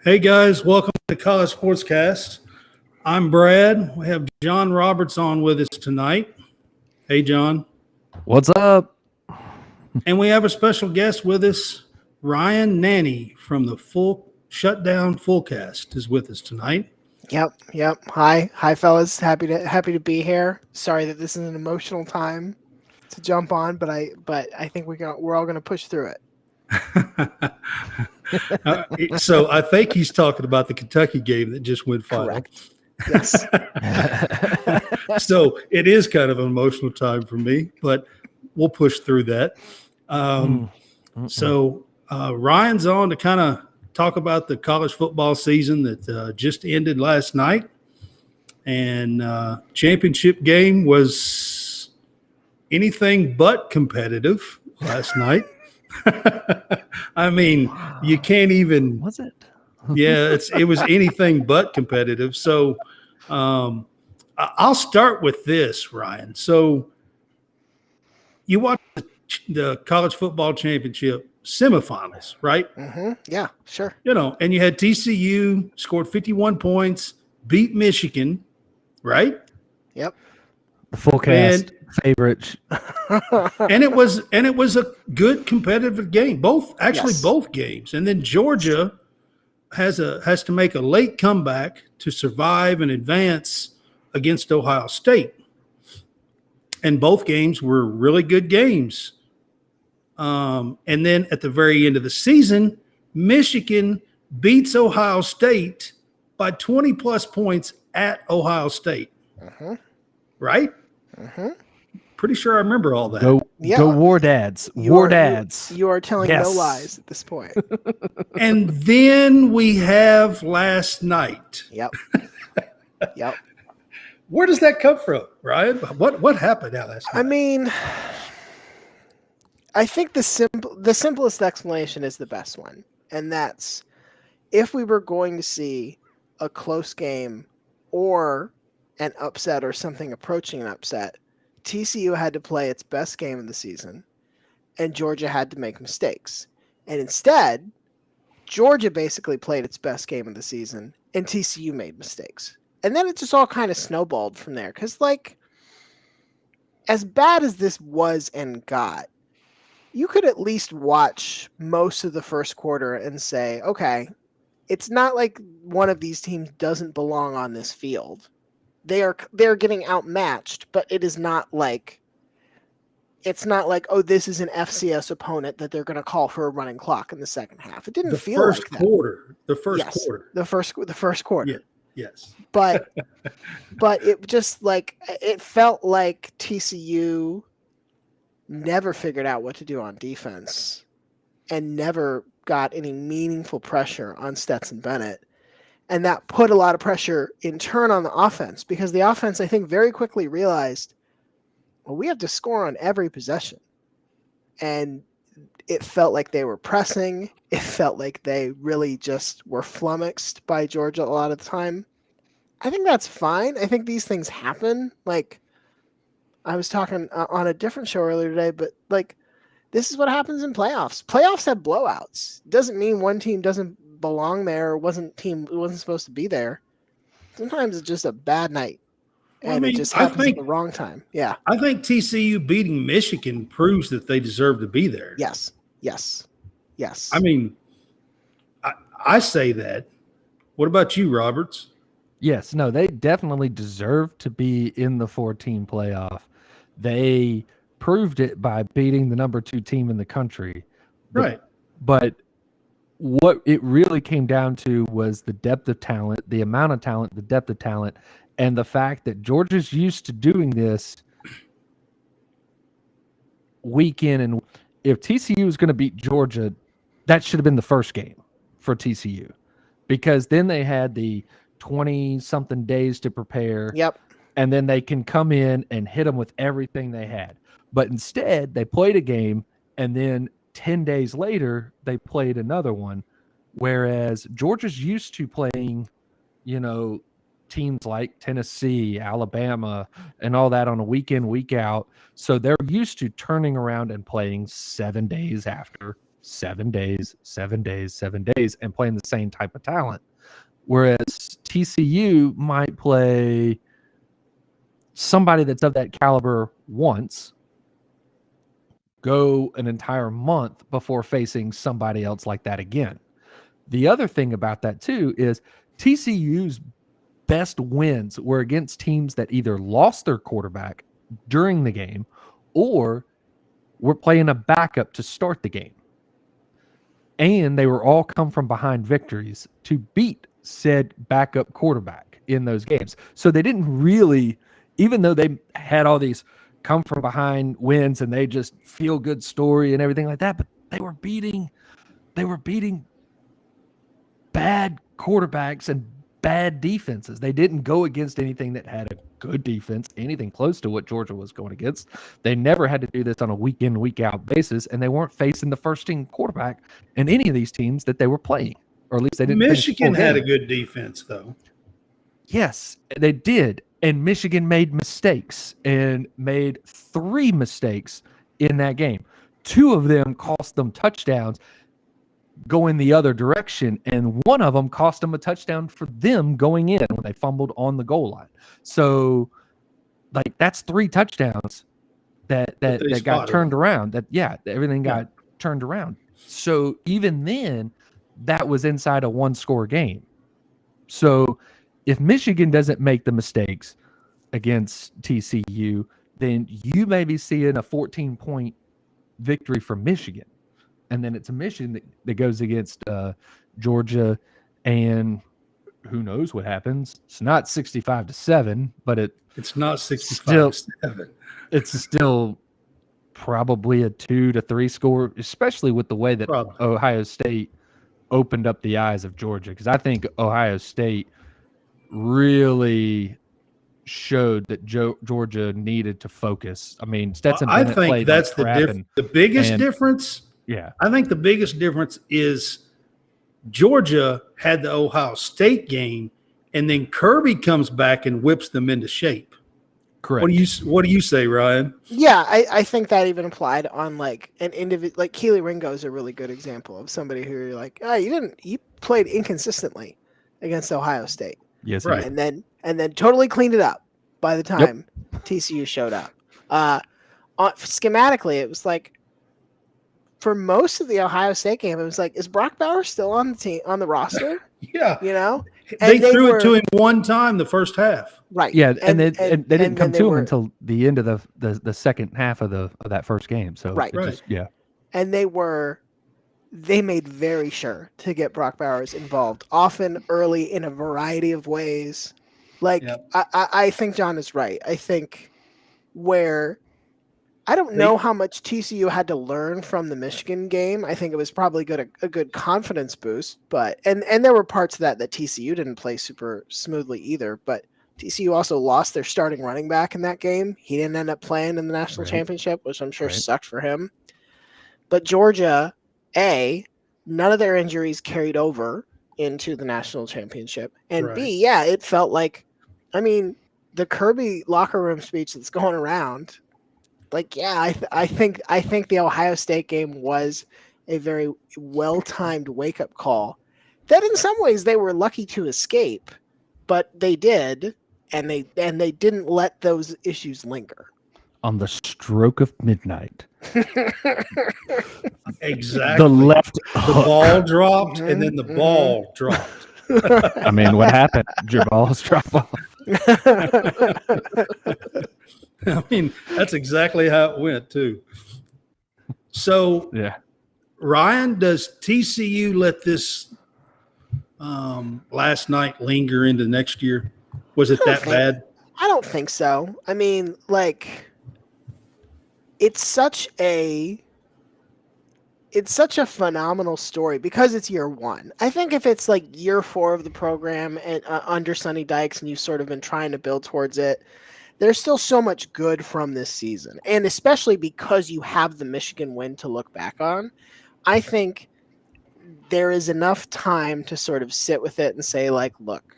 Hey guys, welcome to College SportsCast. I'm Brad. We have John Roberts on with us tonight. Hey John. What's up? And we have a special guest with us, Ryan Nanny from the Full Shutdown Fullcast is with us tonight. Yep. Hi, fellas. Happy to be here. Sorry that this is an emotional time to jump on, but I think we're all gonna push through it. So I think he's talking about the Kentucky game that just went final. Correct. Yes. So it is kind of an emotional time for me, but we'll push through that. So Ryan's on to kind of talk about the college football season that just ended last night. And championship game was anything but competitive last night. I mean, you can't even. Was it? Yeah, it was anything but competitive. So I'll start with this, Ryan. So you watched the college football championship semifinals, right? Mm-hmm. Yeah, sure. And you had TCU scored 51 points, beat Michigan, right? Yep. The full cast favorite. And it was a good competitive game. Both games. And then Georgia has to make a late comeback to survive and advance against Ohio State. And both games were really good games. And then at the very end of the season, Michigan beats Ohio State by 20 plus points at Ohio State. Right? Pretty sure I remember all that. Go War Dads. War Dads. You are telling no lies at this point. And then we have last night. Yep. Where does that come from, Ryan? What happened last night? I mean, I think the simplest explanation is the best one, and that's if we were going to see a close game or an upset or something approaching an upset, TCU had to play its best game of the season, and Georgia had to make mistakes. And instead, Georgia basically played its best game of the season, and TCU made mistakes. And then it just all kind of snowballed from there. Because, as bad as this was and got, you could at least watch most of the first quarter and say, okay, it's not like one of these teams doesn't belong on this field. They're getting outmatched, but it's not like, oh, this is an FCS opponent that they're going to call for a running clock in the second half. It didn't feel like that. The first quarter. The first quarter. Yeah. Yes. But it just it felt like TCU never figured out what to do on defense and never got any meaningful pressure on Stetson Bennett. And that put a lot of pressure in turn on the offense, because the offense, I think, very quickly realized, well, we have to score on every possession. And it felt like they were pressing. It felt like they really just were flummoxed by Georgia a lot of the time. I think that's fine. I think these things happen. I was talking on a different show earlier today, but this is what happens in playoffs. Playoffs have blowouts. It doesn't mean one team doesn't belong there or wasn't supposed to be there. Sometimes it's just a bad night. And it just happens at the wrong time. Yeah. I think TCU beating Michigan proves that they deserve to be there. Yes. I mean, I say that. What about you, Roberts? Yes, no, they definitely deserve to be in the 4-team playoff. They proved it by beating the number 2 team in the country. Right. But what it really came down to was the depth of talent, the amount of talent, the depth of talent, and the fact that Georgia's used to doing this week in. And if TCU was going to beat Georgia, that should have been the first game for TCU, because then they had the 20-something days to prepare. Yep. And then they can come in and hit them with everything they had. But instead, they played a game, and then 10 days later, they played another one. Whereas Georgia's used to playing, teams like Tennessee, Alabama, and all that on a week in, week out. So they're used to turning around and playing 7 days after 7 days, 7 days, 7 days, and playing the same type of talent. Whereas TCU might play somebody that's of that caliber once, go an entire month before facing somebody else like that again. The other thing about that too is TCU's best wins were against teams that either lost their quarterback during the game or were playing a backup to start the game. And they were all come from behind victories to beat said backup quarterback in those games. So they didn't really, even though they had all these come from behind wins and they just feel good story and everything like that, but they were beating bad quarterbacks and bad defenses. They didn't go against anything that had a good defense, anything close to what Georgia was going against. They never had to do this on a week in, week out basis, and they weren't facing the first team quarterback in any of these teams that they were playing, or at least they didn't. Michigan had a good defense, though. Yes, they did. And Michigan made mistakes and made 3 mistakes in that game. 2 of them cost them touchdowns going the other direction, and one of them cost them a touchdown for them going in when they fumbled on the goal line. So, like, that's 3 touchdowns that got turned around. Everything got turned around. So even then, that was inside a 1-score game. So if Michigan doesn't make the mistakes against TCU, then you may be seeing a 14-point victory for Michigan. And then it's a Michigan that goes against Georgia, and who knows what happens. It's not 65-7, but it's not 65-7. It's still probably a 2 to 3 score, especially with the way that Ohio State opened up the eyes of Georgia. Because I think Ohio State really showed that Georgia needed to focus. I mean, Stetson Bennett played that's the biggest difference. Yeah, I think the biggest difference is Georgia had the Ohio State game, and then Kirby comes back and whips them into shape. Correct. What do you say, Ryan? Yeah, I think that even applied on like an individual. Like Keely Ringo is a really good example of somebody who you're like, you played inconsistently against Ohio State. Yes, right. And then totally cleaned it up by the time TCU showed up. Schematically, it was like, for most of the Ohio State game, it was like, is Brock Bowers still on the team, on the roster? Yeah. You know? They threw it to him one time the first half. Right. Yeah, and they didn't come to him until the end of the second half of that first game. So right. And they made very sure to get Brock Bowers involved, often early in a variety of ways. Like, I think John is right. I think I don't know how much TCU had to learn from the Michigan game. I think it was probably a good confidence boost, but and there were parts of that TCU didn't play super smoothly either. But TCU also lost their starting running back in that game. He didn't end up playing in the national championship, which I'm sure sucked for him. But Georgia, none of their injuries carried over into the national championship, and B, it felt like, I mean, the Kirby locker room speech that's going around. Like, I think the Ohio State game was a very well-timed wake-up call that in some ways they were lucky to escape, but they did, and they didn't let those issues linger. On the stroke of midnight. Exactly. The ball dropped, and then the ball dropped. I mean, what happened? Your balls drop off. I mean, that's exactly how it went, too. So, Ryan, does TCU let this last night linger into next year? Was it that bad? I don't think so. I mean, like, it's such a phenomenal story because it's year 1. I think if it's like year 4 of the program and under Sonny Dykes and you've sort of been trying to build towards it, there's still so much good from this season. And especially because you have the Michigan win to look back on, I think there is enough time to sort of sit with it and say, like, look,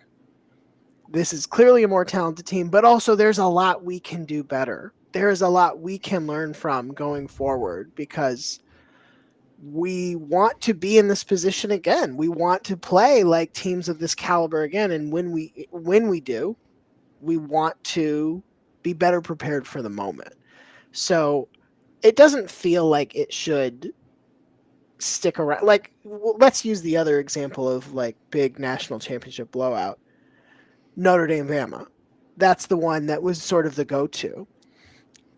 this is clearly a more talented team, but also there's a lot we can do better. There is a lot we can learn from going forward because we want to be in this position again. We want to play like teams of this caliber again. And when we do, we want to be better prepared for the moment. So it doesn't feel like it should stick around. Like, let's use the other example of like big national championship blowout. Notre Dame Bama. That's the one that was sort of the go-to.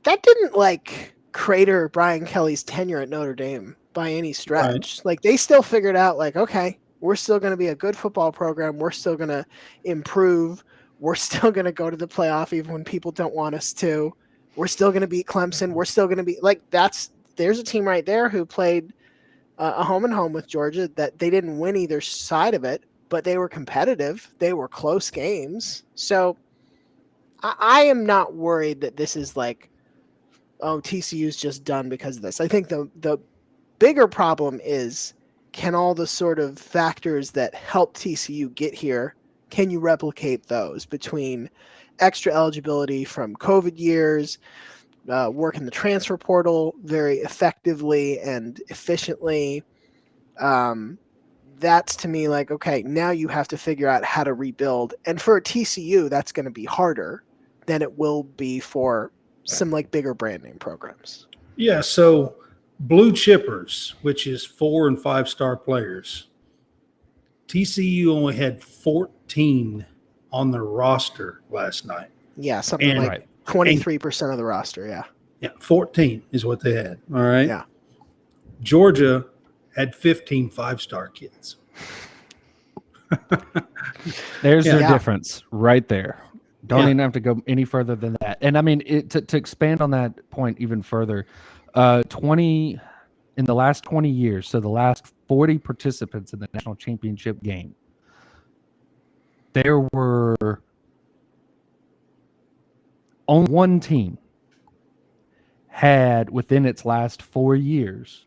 That didn't like crater Brian Kelly's tenure at Notre Dame by any stretch. Right. Like, they still figured out like, okay, we're still going to be a good football program. We're still going to improve. We're still going to go to the playoff even when people don't want us to. We're still going to beat Clemson. We're still going to be like, there's a team right there who played a home and home with Georgia that they didn't win either side of it, but they were competitive. They were close games. So I am not worried that this is like, oh, TCU's just done because of this. I think the bigger problem is, can all the sort of factors that help TCU get here, can you replicate those between extra eligibility from COVID years, work in the transfer portal very effectively and efficiently? That's to me like, okay, now you have to figure out how to rebuild. And for TCU, that's going to be harder than it will be for some like bigger brand name programs. Yeah. So blue chippers, which is 4 and 5 star players, TCU only had 14 on their roster last night. Yeah. Something like 23% of the roster. Yeah. Yeah. 14 is what they had. All right. Yeah. Georgia had 15 5-star kids. There's the difference right there. Don't even have to go any further than that. And I mean, to expand on that point even further, in the last 20 years, so the last 40 participants in the national championship game, there were only one team had within its last 4 years,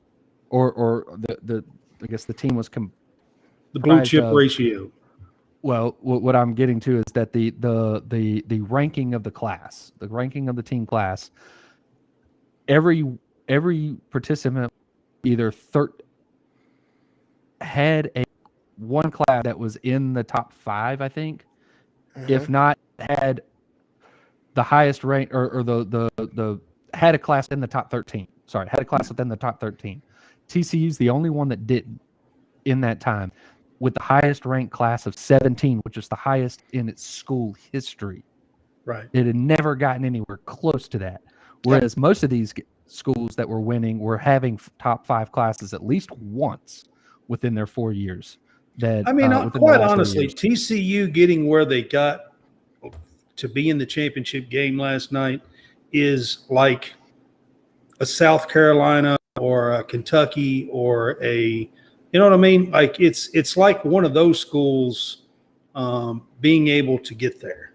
or the I guess the team was the blue chip ratio. Well, what I'm getting to is that the ranking of the class, the ranking of the team class, every participant either had one class that was in the top 5, I think, if not had the highest rank or the had a class in the top 13. Sorry, had a class within the top 13. TCU's the only one that didn't in that time, with the highest ranked class of 17, which is the highest in its school history. Right. It had never gotten anywhere close to that. Whereas most of these schools that were winning were having top 5 classes at least once within their 4 years. That I mean, quite honestly, TCU getting where they got to be in the championship game last night is like a South Carolina or a Kentucky or a, you know what I mean? Like it's like one of those schools being able to get there.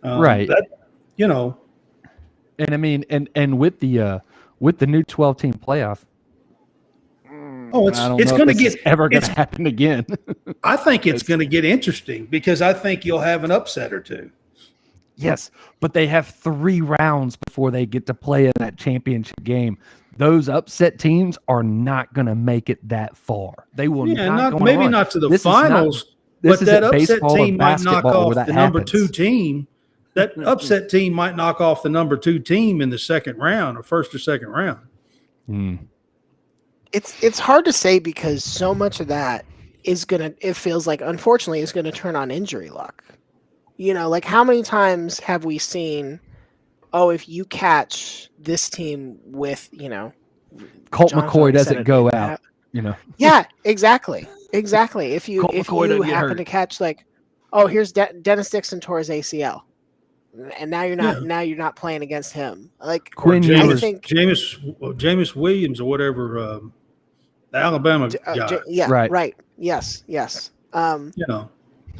Right. That, you know. And I mean, and with the new 12-team playoff, it's going to get ever going to happen again. I think it's going to get interesting because I think you'll have an upset or two. Yes, but they have 3 rounds before they get to play in that championship game. Those upset teams are not going to make it that far. They will not to the finals, but that upset team might knock off the number 2 team. That upset team might knock off the number 2 team in the second round or first or second round. It's hard to say because so much of that it feels like, unfortunately, is going to turn on injury luck. You know, like how many times have we seen, if you catch this team with, Colt McCoy doesn't go out, Yeah, exactly. If you happen to catch like, here's Dennis Dixon tore his ACL, and now you're not playing against him. Like Jameis Williams or whatever, the Alabama guy. Right. Yes.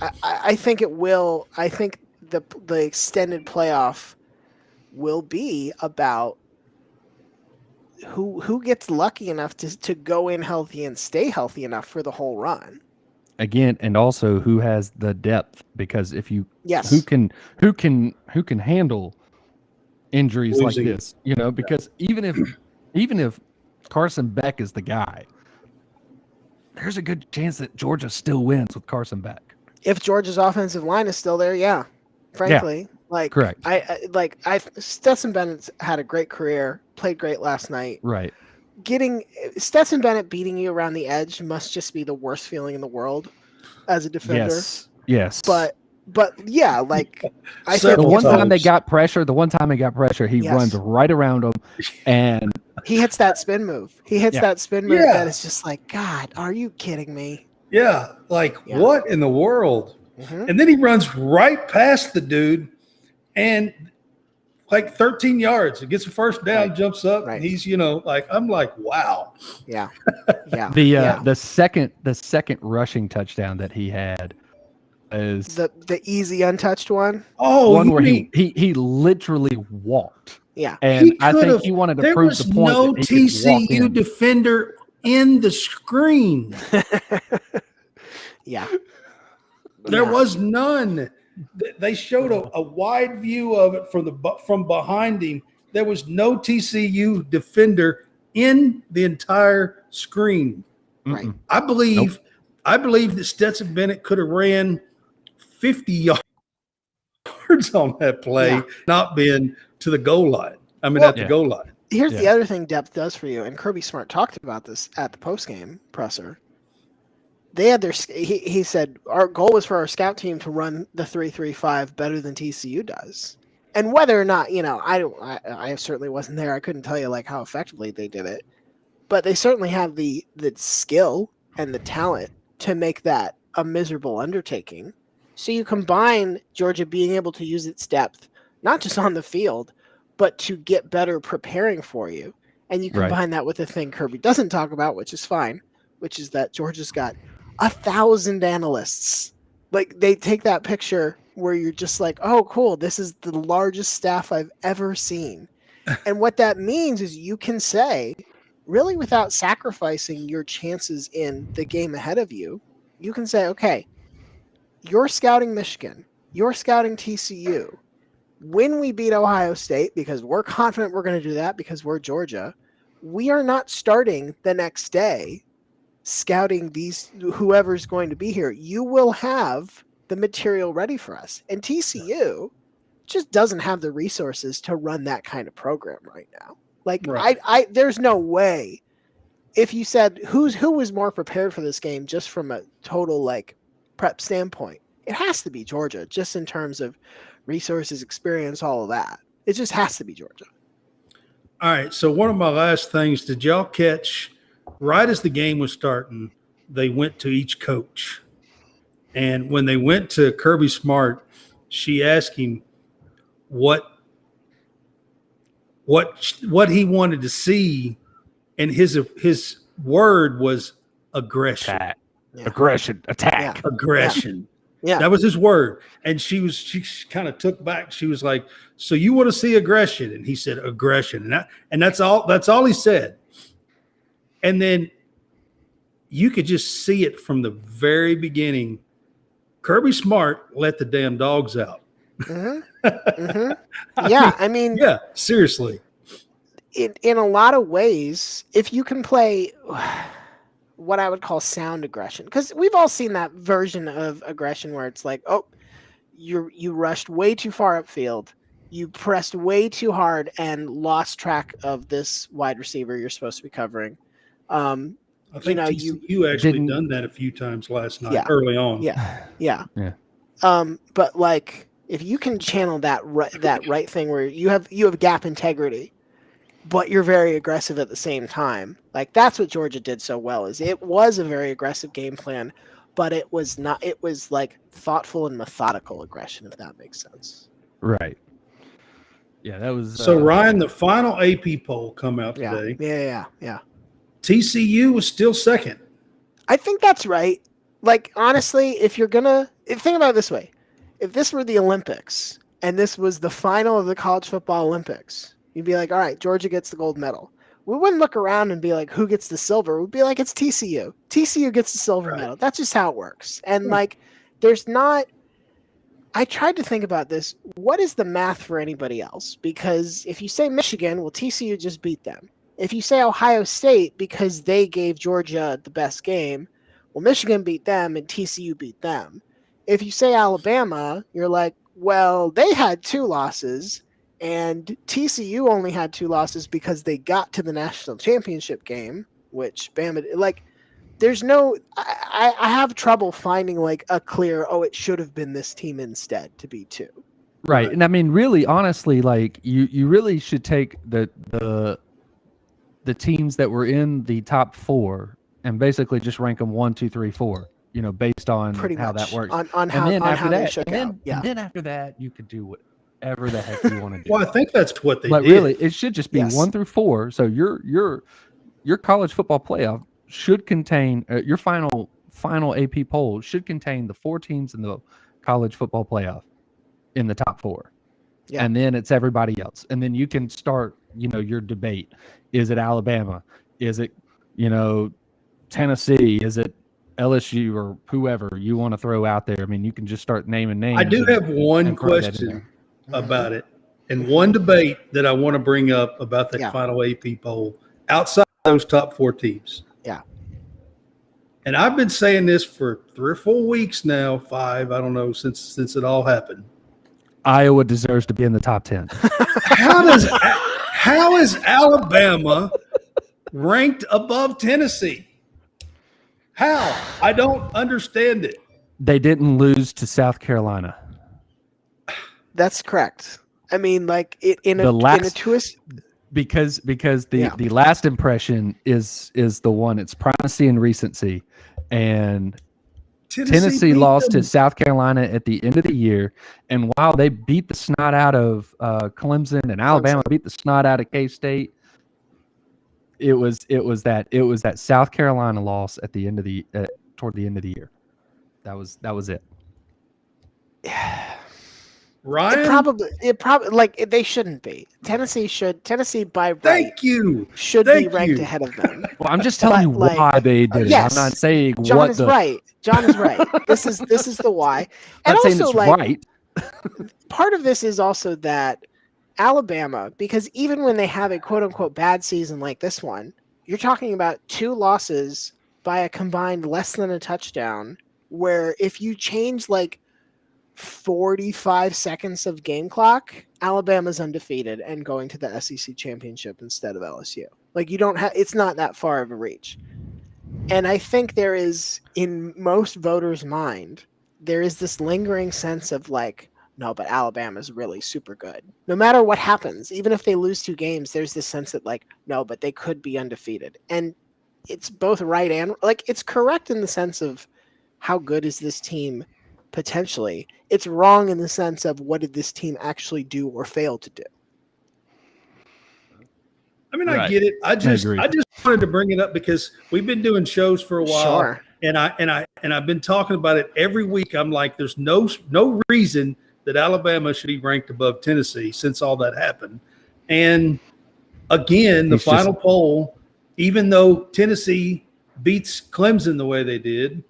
I think it will. I think the extended playoff will be about who gets lucky enough to go in healthy and stay healthy enough for the whole run. Again, and also who has the depth, because if you who can handle injuries like this, because even if Carson Beck is the guy. There's a good chance that Georgia still wins with Carson Beck. If Georgia's offensive line is still there, yeah. Frankly, correct. Stetson Bennett had a great career, played great last night. Right. Getting Stetson Bennett beating you around the edge must just be the worst feeling in the world as a defender. Yes. But yeah, I said think the one time he got pressure, he runs right around him and he hits that spin move. That is just like, God, are you kidding me? Yeah, what in the world? Mm-hmm. And then he runs right past the dude and 13 yards. He gets a first down, jumps up, and he's, I'm like, wow. Yeah. Yeah. The second rushing touchdown that he had is the easy untouched one. Oh, one where he literally walked. Yeah. And I think he wanted to prove the point. There was no TCU defender in the screen. Yeah. There was none. They showed a wide view of it from behind him. There was no TCU defender in the entire screen. Right. I believe that Stetson Bennett could have ran 50 yards on that play, not been to the goal line. At the goal line. Here's the other thing depth does for you, and Kirby Smart talked about this at the postgame presser. They had he said, our goal was for our scout team to run the 3-3-5 better than TCU does. And whether or not, I certainly wasn't there. I couldn't tell you how effectively they did it. But they certainly have the skill and the talent to make that a miserable undertaking. So you combine Georgia being able to use its depth, not just on the field, but to get better preparing for you. And you combine that with the thing Kirby doesn't talk about, which is fine, which is that Georgia's got 1,000 analysts. They take that picture where you're just like, oh, cool, this is the largest staff I've ever seen. And what that means is you can say, really without sacrificing your chances in the game ahead of you, you can say, okay, you're scouting Michigan, you're scouting TCU. When we beat Ohio State, because we're confident we're going to do that because we're Georgia, we are not starting the next day scouting whoever's going to be here. You will have the material ready for us. And TCU just doesn't have the resources to run that kind of program right now. There's no way. If you said who was more prepared for this game just from a total prep standpoint, it has to be Georgia, just in terms of resources, experience, all of that. It just has to be Georgia. All right. So one of my last things, did y'all catch right as the game was starting, they went to each coach. And when they went to Kirby Smart, she asked him what he wanted to see, and his word was aggression. Aggression, attack. Yeah. Aggression. Yeah. That was his word. And she kind of took back. She was like, so you want to see aggression? And he said aggression. And that's all he said. And then you could just see it from the very beginning. Kirby Smart let the damn dogs out. Mm-hmm. Mm-hmm. Yeah. Yeah, seriously. In a lot of ways, if you can play what I would call sound aggression, because we've all seen that version of aggression where it's like, oh, you rushed way too far upfield, you pressed way too hard and lost track of this wide receiver you're supposed to be covering. I think you actually done that a few times last night, early on. Yeah. But if you can channel that right thing where you have gap integrity, but you're very aggressive at the same time. That's what Georgia did so well. Is it was a very aggressive game plan, but it was not. It was thoughtful and methodical aggression, if that makes sense. Right. Yeah, that was. So Ryan, the final AP poll come out today. Yeah. TCU was still second. I think that's right. Honestly, if you're gonna think about it this way, if this were the Olympics and this was the final of the college football Olympics, you'd be like, all right, Georgia gets the gold medal. We wouldn't look around and be like, who gets the silver? We'd be like, it's TCU. TCU gets the silver medal. That's just how it works. And there's not. I tried to think about this. What is the math for anybody else? Because if you say Michigan, well, TCU just beat them. If you say Ohio State because they gave Georgia the best game, well, Michigan beat them and TCU beat them. If you say Alabama, you're like, well, they had 2 losses and TCU only had 2 losses because they got to the national championship game, which Bama, like, there's no, I have trouble finding like a clear, oh, it should have been this team instead to be 2. Right. And I mean, really, honestly, like you really should take the teams that were in the top 4 and basically just rank them 1, 2, 3, 4. Based on Pretty how much that works. on how they shook out. Yeah. And then after that, you could do whatever the heck you want to do. Well, I think that's what they but did. really, it should just be 1 through 4. So your college football playoff should contain your final AP poll should contain the 4 teams in the college football playoff in the top 4. Yeah. And then it's everybody else. And then you can start, your debate. Is it Alabama? Is it, Tennessee? Is it LSU or whoever you want to throw out there? I mean, you can just start naming names. I do have one question about it and one debate that I want to bring up about that final AP poll outside those top 4 teams. Yeah. And I've been saying this for 3 or 4 weeks now, 5, I don't know, since it all happened. Iowa deserves to be in the top 10. How is Alabama ranked above Tennessee? How? I don't understand it. They didn't lose to South Carolina. That's correct. I mean, like in a twist. Because the last impression is the one. It's primacy and recency, and Tennessee lost to South Carolina at the end of the year. And while they beat the snot out of Clemson and Alabama beat the snot out of K-State, it was that South Carolina loss at the end of the toward the end of the year. That was it. Ryan? It probably like they shouldn't be. Tennessee by right. Thank you. Should be ranked ahead of them. Well, I'm just telling you why they did it. Yes, I'm not saying John is right. John is right. This is the why. I'm not saying it's right. Part of this is also that Alabama, because even when they have a quote unquote bad season like this one, you're talking about 2 losses by a combined less than a touchdown, where if you change like 45 seconds of game clock, Alabama's undefeated and going to the SEC championship instead of LSU. Like it's not that far of a reach. And I think there is, in most voters' mind, there is this lingering sense of like, no, but Alabama's really super good. No matter what happens, even if they lose 2 games, there's this sense that like, no, but they could be undefeated. And it's both right and like it's correct in the sense of how good is this team potentially. It's wrong in the sense of what did this team actually do or fail to do. I mean, I get it. I just wanted to bring it up because we've been doing shows for a while, sure. and I've been talking about it every week. I'm like, there's no reason that Alabama should be ranked above Tennessee since all that happened. And again, the final poll, even though Tennessee beats Clemson the way they did,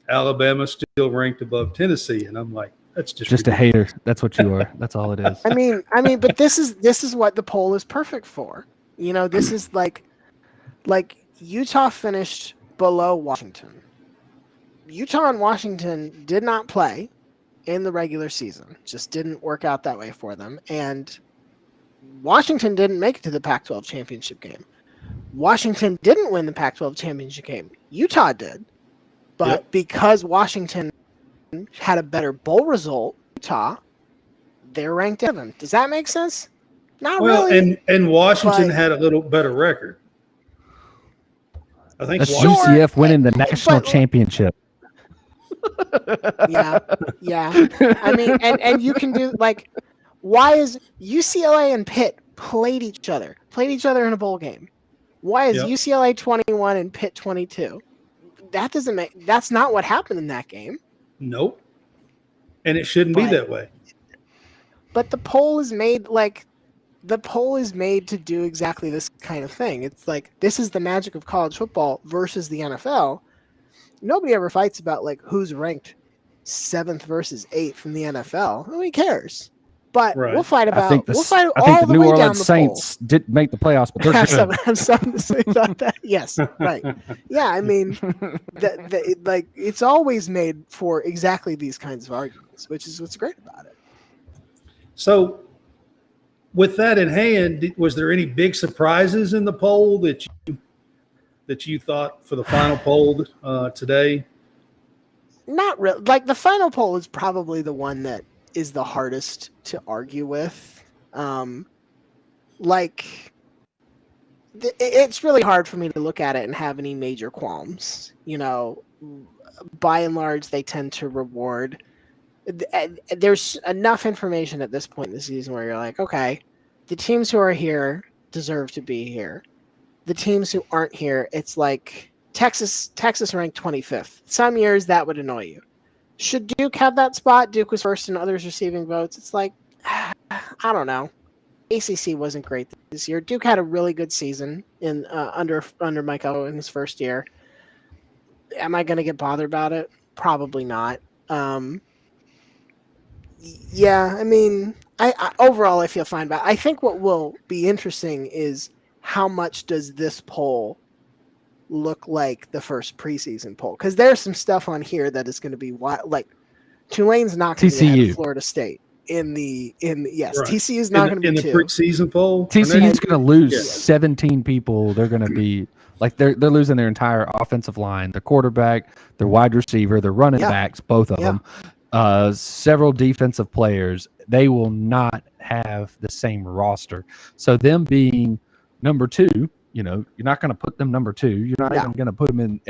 Alabama still ranked above Tennessee, and I'm like, that's just a hater. That's what you are. That's all it is. I mean, but this is what the poll is perfect for. This is like Utah finished below Washington. Utah and Washington did not play in the regular season. Just didn't work out that way for them. And Washington didn't make it to the Pac-12 championship game. Washington didn't win the Pac-12 championship game. Utah did. But because Washington had a better bowl result, Utah, they're ranked 7. Does that make sense? Not really. And Washington had a little better record. I think UCF winning the national championship. Yeah. I mean, and you can do like, why is UCLA and Pitt played each other in a bowl game? Why is UCLA 21 and Pitt 22? That's not what happened in that game. Nope. And it shouldn't be that way. But the poll is made to do exactly this kind of thing. It's like, this is the magic of college football versus the NFL. Nobody ever fights about like who's ranked 7th versus 8th in the NFL. Nobody cares. But Right. we'll fight I think we'll fight I think all the the New way down Orleans the Saints didn't make the playoffs, but they're have good. something to say about that. Yes, right. Yeah, I mean, like it's always made for exactly these kinds of arguments, which is what's great about it. So, with that in hand, was there any big surprises in the poll that you thought for the final poll today? Not real. Like the final poll is probably the one that is the hardest to argue with. Like it's really hard for me to look at it and have any major qualms. You know, by and large, they tend to reward. There's enough information at this point in the season where you're like, okay, the teams who are here deserve to be here. The teams who aren't here, it's like Texas ranked 25th. Some years that would annoy you. Should Duke have that spot? Duke was first and others receiving votes. It's like, I don't know. ACC wasn't great this year. Duke had a really good season in under Mike Elko in his first year. Am I going to get bothered about it? Probably not. Yeah, I mean, I overall I feel fine about it. I think what will be interesting is how much does this poll look like the first preseason poll? Because there's some stuff on here that is going to be wild. Like Tulane's not going to be ahead of Florida State yes, Right. TCU is not going to be in the preseason poll. TCU is going to lose Yeah. 17 people. They're going to be like they're losing their entire offensive line, their quarterback, their wide receiver, their running backs, both of them. Several defensive players. They will not have the same roster. So them being number 2, you're not going to put them number 2. You're not even going to put them in.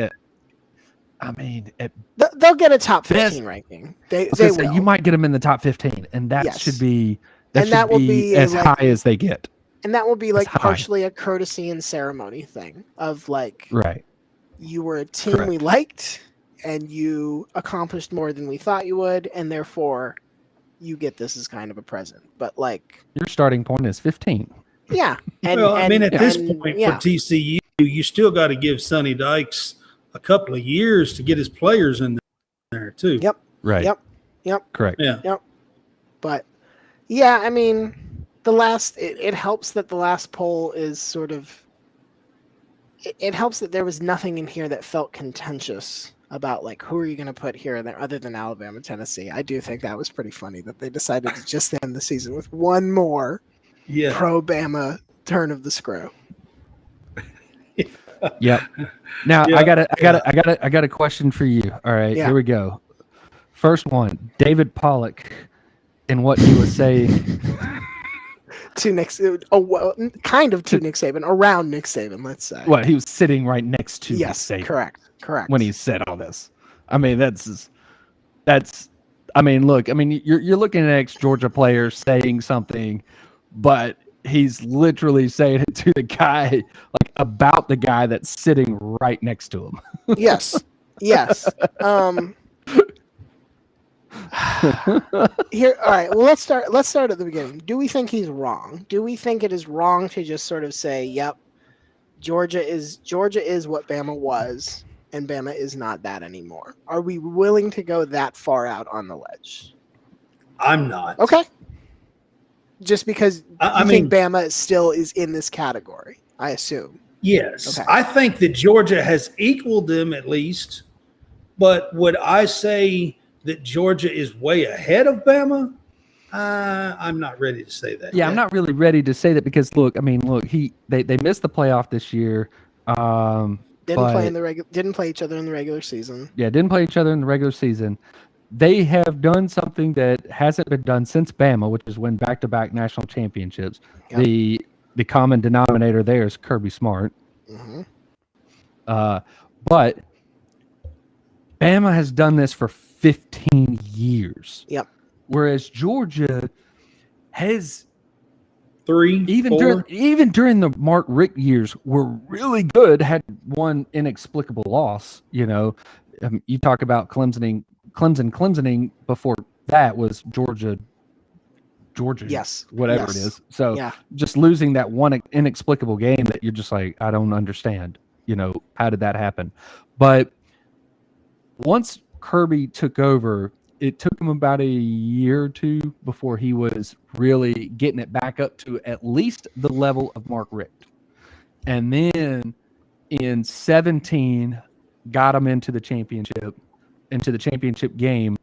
They'll get a top 15 ranking. They will. You might get them in the top 15, and that should be that will be as high as they get. And that will be like partially a courtesy and ceremony thing of like, right? You were a team we liked, and you accomplished more than we thought you would, and therefore you get this as kind of a present. But like your starting point is 15. Yeah. At this point for TCU, you still got to give Sonny Dykes a couple of years to get his players in there too. Yep. Right. Yep. Correct. Yeah. Yep. But yeah, I mean, it helps that the last poll is sort of. It helps that there was nothing in here that felt contentious about like who are you going to put here and there other than Alabama, Tennessee. I do think that was pretty funny that they decided to just end the season with one more pro-Bama turn of the screw. Yep. Now I got a question for you. All right, here we go. First one, David Pollock, and what he was saying to Nick, to Nick Saban, around Nick Saban, let's say. What he was sitting right next to. Yes, Nick Saban correct. When he said all this, I mean that's. I mean, look. I mean, you're looking at ex-Georgia players saying something, but he's literally saying it to the guy, like about the guy that's sitting right next to him. Yes. Here, all right. Well, let's start at the beginning. Do we think he's wrong? Do we think it is wrong to just sort of say, "Yep, Georgia is what Bama was, and Bama is not that anymore"? Are we willing to go that far out on the ledge? I'm not. Okay. Just because I think Bama still is in this category, I assume. Yes. Okay. I think that Georgia has equaled them at least, but would I say that Georgia is way ahead of Bama? I'm not ready to say that. Yeah, yet. I'm not really ready to say that because they missed the playoff this year. Didn't play each other in the regular season. Yeah, didn't play each other in the regular season. They have done something that hasn't been done since Bama, which is win back-to-back national championships. Yep. The common denominator there is Kirby Smart. Mm-hmm. But Bama has done this for 15 years. Yep. Whereas Georgia has 3, even during the Mark Richt years were really good, had one inexplicable loss. You talk about Clemsoning before that was Georgia. Yes. Whatever it is. So just losing that one inexplicable game that you're just like, I don't understand. How did that happen? But once Kirby took over, it took him about a year or two before he was really getting it back up to at least the level of Mark Richt. And then in 17, got him into the championship game,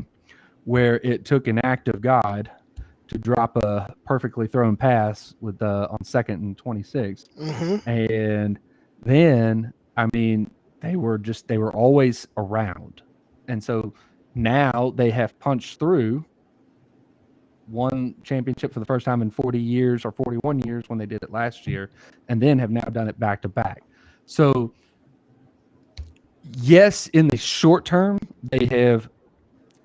where it took an act of God to drop a perfectly thrown pass with on 2nd and 26. Mm-hmm. And then, I mean, they were always around. And so now they have punched through, won championship for the first time in 40 years or 41 years when they did it last year, and then have now done it back to back. So yes, in the short term, they have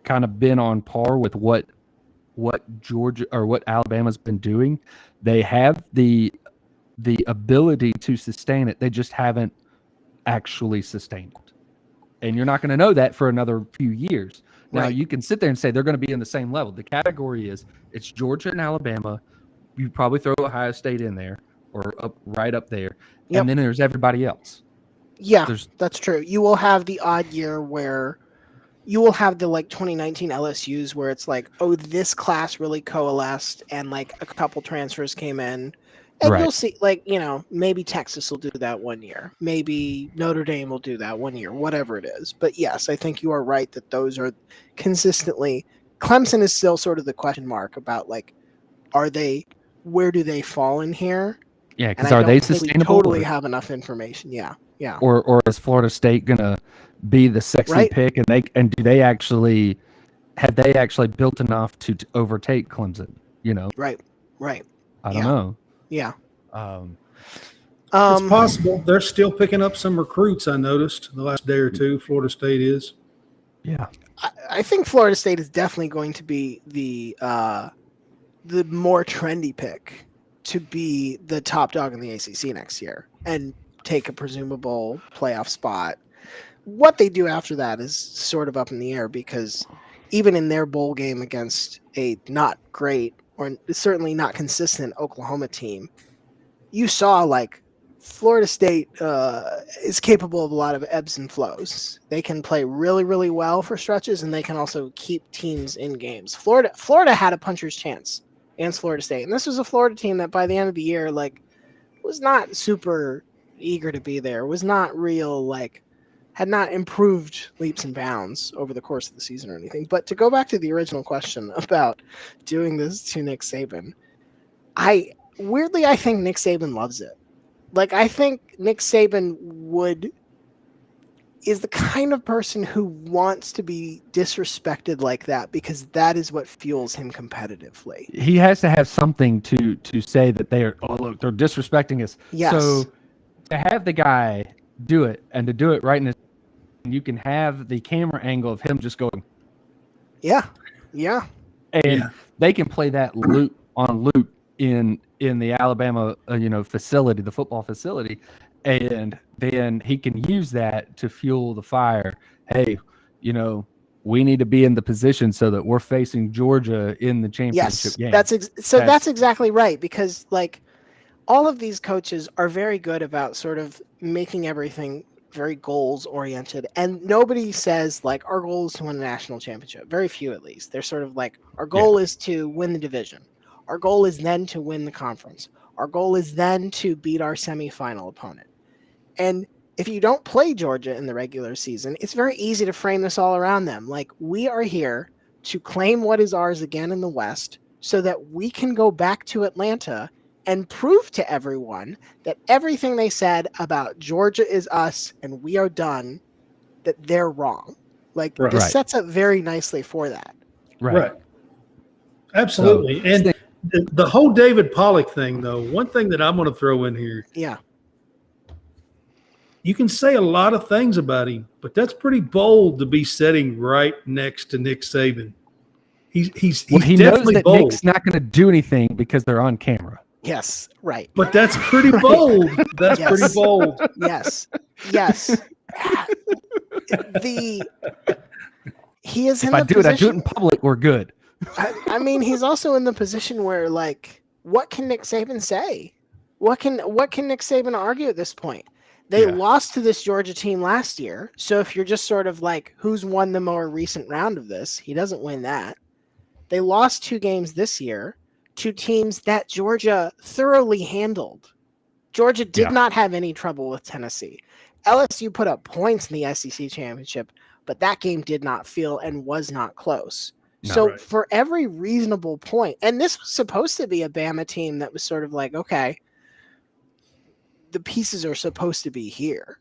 kind of been on par with what Georgia or what Alabama's been doing. They have the ability to sustain it. They just haven't actually sustained it. And you're not going to know that for another few years. Now, Right. you can sit there and say they're going to be in the same level. The category is it's Georgia and Alabama. You probably throw Ohio State in there or right up there. Yep. And then there's everybody else. Yeah, that's true. You will have the odd year where you will have the 2019 LSUs where it's like, oh, this class really coalesced and like a couple transfers came in. And Right. You'll see, maybe Texas will do that one year. Maybe Notre Dame will do that one year, whatever it is. But yes, I think you are right that those are consistently. Clemson is still sort of the question mark about where do they fall in here? Yeah, And because I are don't they think we sustainable? totally have enough information. Yeah. Or is Florida State gonna be the sexy Right. pick? And do they actually have they actually built enough to overtake Clemson? Right. I don't know. Yeah. It's possible. They're still picking up some recruits, I noticed the last day or two. Florida State is. Yeah. I think Florida State is definitely going to be the more trendy pick to be the top dog in the ACC next year and take a presumable playoff spot. What they do after that is sort of up in the air because even in their bowl game against a not great or certainly not consistent Oklahoma team, you saw Florida State is capable of a lot of ebbs and flows. They can play really, really well for stretches, and they can also keep teams in games. Florida had a puncher's chance against Florida State, and this was a Florida team that by the end of the year, was not super eager to be there. Was not real, had not improved leaps and bounds over the course of the season or anything. But to go back to the original question about doing this to Nick Saban, I think Nick Saban loves it. I think Nick Saban is the kind of person who wants to be disrespected like that because that is what fuels him competitively. He has to have something to say that they're disrespecting us. Yes. So to have the guy do it and to do it right in his, you can have the camera angle of him just going, yeah. And they can play that loop on loop in the Alabama facility, the football facility, and then he can use that to fuel the fire. Hey, we need to be in the position so that we're facing Georgia in the championship game. That's exactly right, because all of these coaches are very good about sort of making everything very goals oriented, and nobody says our goal is to win a national championship. Very few, at least. They're sort of our goal is to win the division. Our goal is then to win the conference. Our goal is then to beat our semifinal opponent. And if you don't play Georgia in the regular season, it's very easy to frame this all around them. We are here to claim what is ours again in the West so that we can go back to Atlanta and prove to everyone that everything they said about Georgia is us and we are done, that they're wrong. This sets up very nicely for that. Right. Absolutely. So, and the whole David Pollock thing, though, one thing that I'm going to throw in here. Yeah. You can say a lot of things about him, but that's pretty bold to be sitting right next to Nick Saban. He's he definitely knows that bold. Nick's not going to do anything because they're on camera. Yes, right. But that's pretty bold. That's pretty bold. Yes. He is if in I the do position, it, I do it in public. We're good. I mean, he's also in the position where, what can Nick Saban say? What can Nick Saban argue at this point? They Yeah. lost to this Georgia team last year. So if you're just sort of like, who's won the more recent round of this? He doesn't win that. They lost 2 games this year to teams that Georgia thoroughly handled. Georgia did not have any trouble with Tennessee. LSU put up points in the SEC championship, but that game did not feel and was not close. No. So Right. for every reasonable point, and this was supposed to be a Bama team that was sort of like, okay, the pieces are supposed to be here.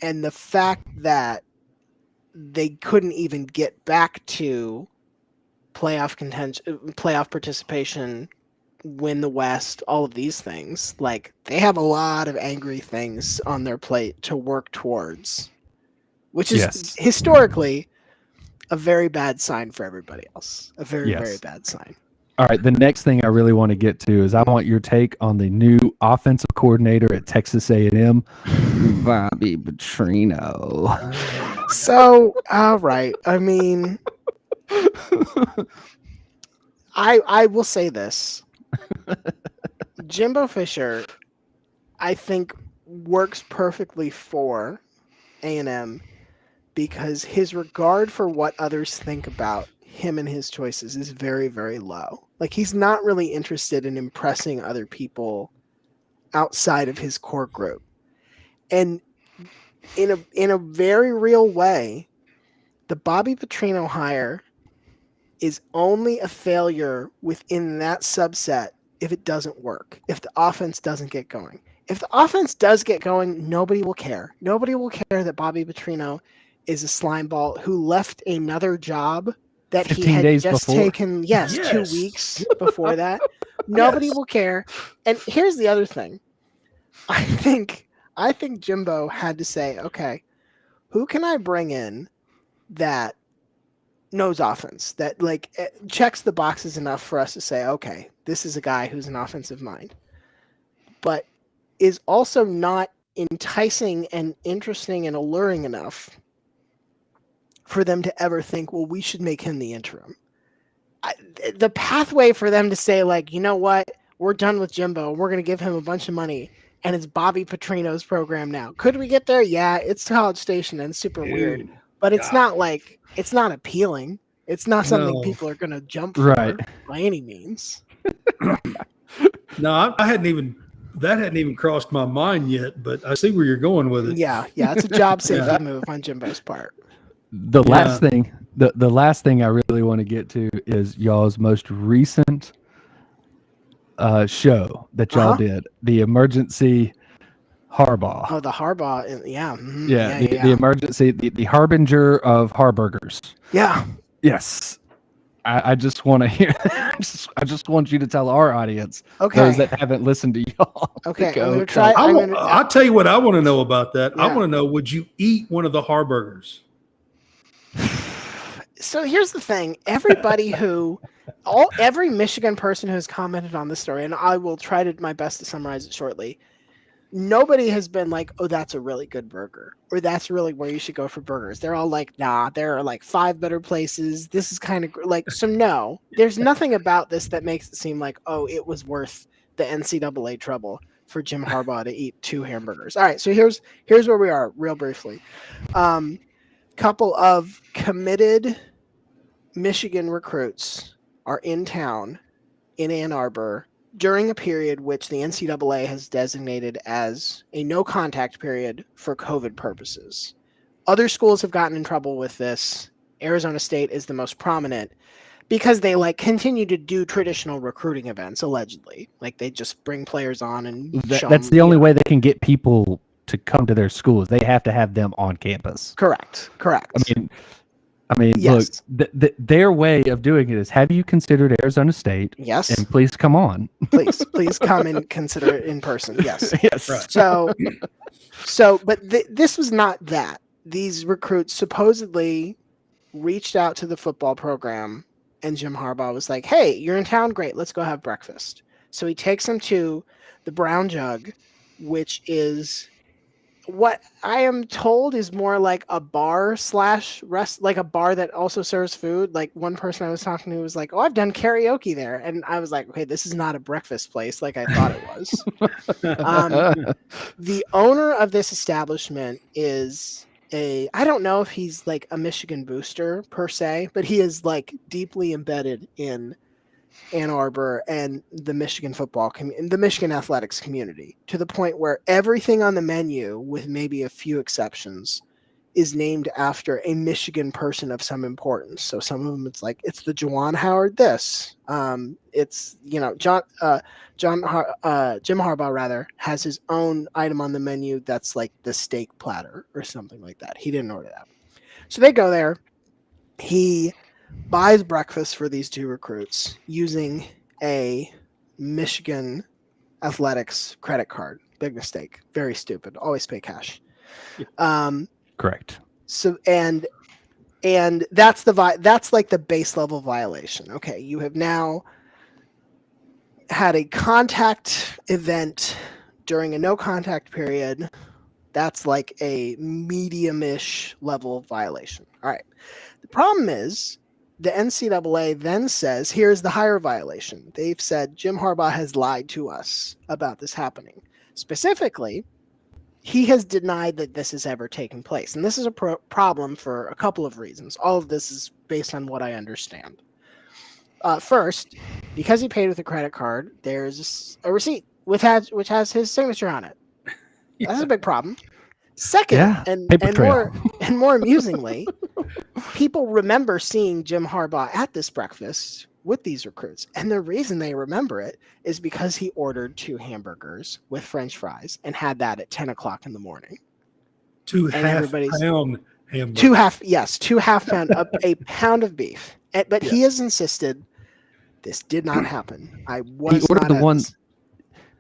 And the fact that they couldn't even get back to playoff contention, playoff participation, win the West, all of these things, like they have a lot of angry things on their plate to work towards, which is historically a very bad sign for everybody else. A very, very bad sign. All right. The next thing I really want to get to is I want your take on the new offensive coordinator at Texas A&M, Bobby Petrino. So, all right. I mean, I will say this. Jimbo Fisher, I think, works perfectly for A&M because his regard for what others think about him and his choices is very, very low. Like, he's not really interested in impressing other people outside of his core group. And in a very real way, the Bobby Petrino hire is only a failure within that subset if it doesn't work, if the offense doesn't get going. If the offense does get going, nobody will care. Nobody will care that Bobby Petrino is a slime ball who left another job that he 15 had days just before. taken, 2 weeks before that. Nobody will care. And here's the other thing. I think Jimbo had to say, okay, who can I bring in that knows offense, that like checks the boxes enough for us to say, okay, this is a guy who's an offensive mind, but is also not enticing and interesting and alluring enough for them to ever think, well, we should make him the interim. The pathway for them to say, like, you know what, we're done with Jimbo, we're going to give him a bunch of money, and it's Bobby Petrino's program now. Could we get there? Yeah, it's College Station and super weird, but it's not like, it's not appealing. It's not something people are going to jump for by any means. No, I hadn't even crossed my mind yet, but I see where you're going with it. Yeah, it's a job safety move on Jimbo's part. The last thing, the last thing I really want to get to is y'all's most recent show that y'all did, the emergency Harbaugh. Oh, the Harbaugh, the emergency, the harbinger of Harburgers. Yeah. Yes. I just want to hear. I just want you to tell our audience, those that haven't listened to y'all. Okay, I'm going to try. I'll tell you what I want to know about that. Yeah. I want to know: would you eat one of the Harburgers? So here's the thing: every Michigan person who has commented on this story, and I will try my best to summarize it shortly. Nobody has been like, oh, that's a really good burger, or that's really where you should go for burgers. They're all like, nah, there are like 5 better places. This is kind of like, so no, there's nothing about this that makes it seem like, oh, it was worth the NCAA trouble for Jim Harbaugh to eat 2 hamburgers. All right, so here's where we are real briefly. Couple of committed Michigan recruits are in town in Ann Arbor during a period which the NCAA has designated as a no-contact period for COVID purposes. Other schools have gotten in trouble with this. Arizona State is the most prominent because they continue to do traditional recruiting events, allegedly. Like they just bring players on and that's the only way they can get people to come to their schools. They have to have them on campus. Correct. I mean, yes. Look, their way of doing it is, have you considered Arizona State? Yes. And please come on. Please come and consider it in person. Yes. Yes. Right. But this was not that. These recruits supposedly reached out to the football program, and Jim Harbaugh was like, hey, you're in town? Great. Let's go have breakfast. So he takes them to the Brown Jug, which is what I am told is more like a bar / rest, like a bar that also serves food. Like one person I was talking to was like, "Oh, I've done karaoke there," and I was like, "Okay, this is not a breakfast place like I thought it was." The owner of this establishment is I don't know if he's like a Michigan booster per se, but he is like deeply embedded in Ann Arbor and the Michigan the Michigan athletics community, to the point where everything on the menu, with maybe a few exceptions, is named after a Michigan person of some importance. So some of them, it's the Juwan Howard this. It's Jim Harbaugh rather has his own item on the menu that's like the steak platter or something like that. He didn't order that. So they go there. He buys breakfast for these two recruits using a Michigan athletics credit card. Big mistake. Very stupid. Always pay cash. Correct. So and that's that's like the base level violation. Okay, you have now had a contact event during a no contact period. That's like a medium-ish level violation. All right. The problem is the NCAA then says, here's the higher violation. They've said Jim Harbaugh has lied to us about this happening. Specifically, he has denied that this has ever taken place. And this is a problem for a couple of reasons. All of this is based on what I understand. First, because he paid with a credit card, there's a receipt which has his signature on it. Yeah. That's a big problem. Second, and more amusingly, people remember seeing Jim Harbaugh at this breakfast with these recruits. And the reason they remember it is because he ordered 2 hamburgers with French fries and had that at 10 o'clock in the morning. 2 half-pound hamburgers. 2 half-pound, a pound of beef. But he has insisted this did not happen. I was not at this.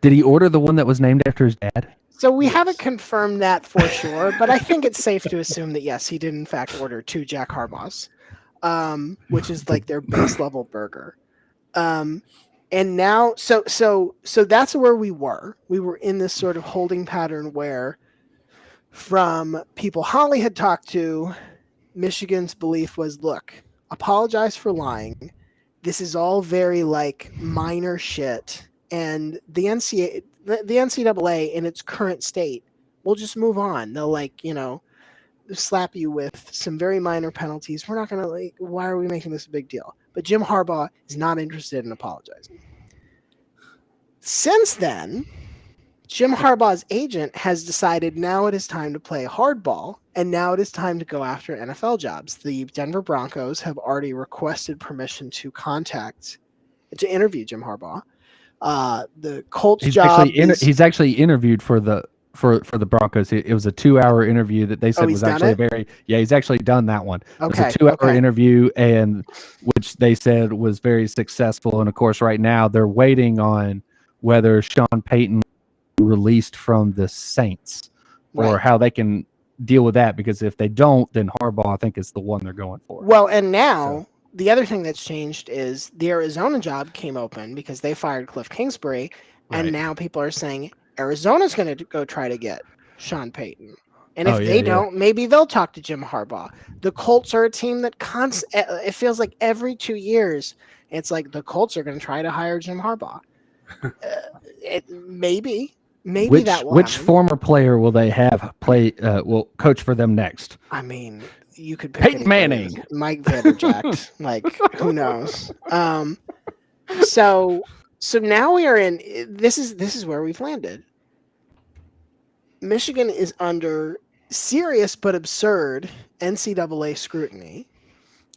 Did he order the one that was named after his dad? So we haven't confirmed that for sure, but I think it's safe to assume that yes, he did in fact order 2 Jack Harbaughs, which is like their base level burger. And now, so that's where we were. We were in this sort of holding pattern where, from people Holly had talked to, Michigan's belief was, look, apologize for lying. This is all very like minor shit. And the NCAA in its current state will just move on. They'll slap you with some very minor penalties. We're not going to why are we making this a big deal? But Jim Harbaugh is not interested in apologizing. Since then, Jim Harbaugh's agent has decided now it is time to play hardball, and now it is time to go after NFL jobs. The Denver Broncos have already requested permission to interview Jim Harbaugh. The Colts he's actually interviewed for the Broncos. It was a 2-hour interview that they said was actually he's actually done that one. Okay, it was a 2-hour interview, and which they said was very successful. And of course, right now they're waiting on whether Sean Payton released from the Saints or how they can deal with that, because if they don't, then Harbaugh I think is the one they're going for. Well, and now the other thing that's changed is the Arizona job came open because they fired Cliff Kingsbury, and now people are saying Arizona's going to go try to get Sean Payton. And if they don't, maybe they'll talk to Jim Harbaugh. The Colts are a team that it feels like every 2 years, it's like the Colts are going to try to hire Jim Harbaugh. Maybe that will Which happen. former player will they have will coach for them next? I mean, you could pick Peyton Manning, Mike Vanderjagt, who knows? So now we are in. This is where we've landed. Michigan is under serious but absurd NCAA scrutiny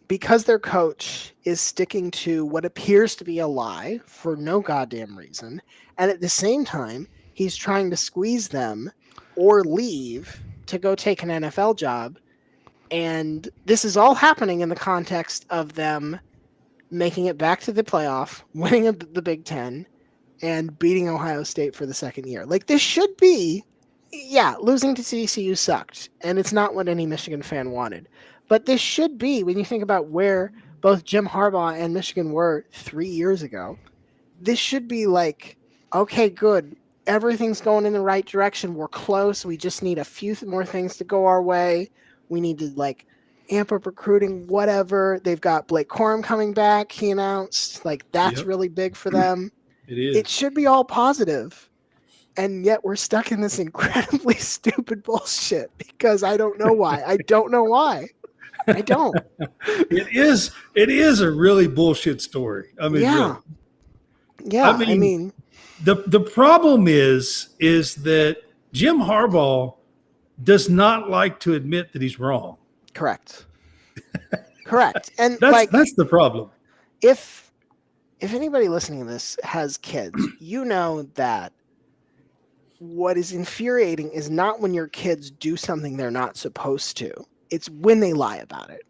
because their coach is sticking to what appears to be a lie for no goddamn reason, and at the same time, he's trying to squeeze them or leave to go take an NFL job. And this is all happening in the context of them making it back to the playoff, winning the Big Ten, and beating Ohio State for the second year. This should be, losing to TCU sucked, and it's not what any Michigan fan wanted. But this should be, when you think about where both Jim Harbaugh and Michigan were 3 years ago, this should be okay, good. everything's going in the right direction. We're close. We just need a few more things to go our way. We need to like amp up recruiting, whatever. They've got Blake Corum coming back. He announced like that's really big for them. It is. It should be all positive. And yet we're stuck in this incredibly stupid bullshit because I don't know why. I don't. It is a really bullshit story. I mean, yeah. really. Yeah. I mean the problem is that Jim Harbaugh does not like to admit that he's wrong. Correct. And that's the problem. If anybody listening to this has kids, you know that what is infuriating is not when your kids do something they're not supposed to. It's when they lie about it.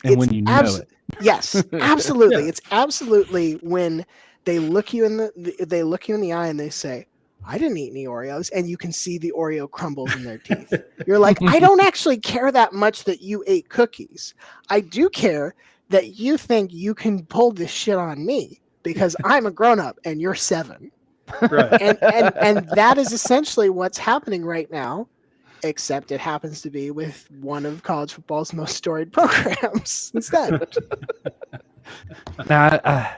When you know it. Yes, absolutely. Yeah. It's absolutely when they look you in the eye and they say, "I didn't eat any Oreos," and you can see the Oreo crumbles in their teeth. You're like, I don't actually care that much that you ate cookies. I do care that you think you can pull this shit on me because I'm a grown-up and you're 7. Right. And that is essentially what's happening right now, except it happens to be with one of college football's most storied programs instead. Now,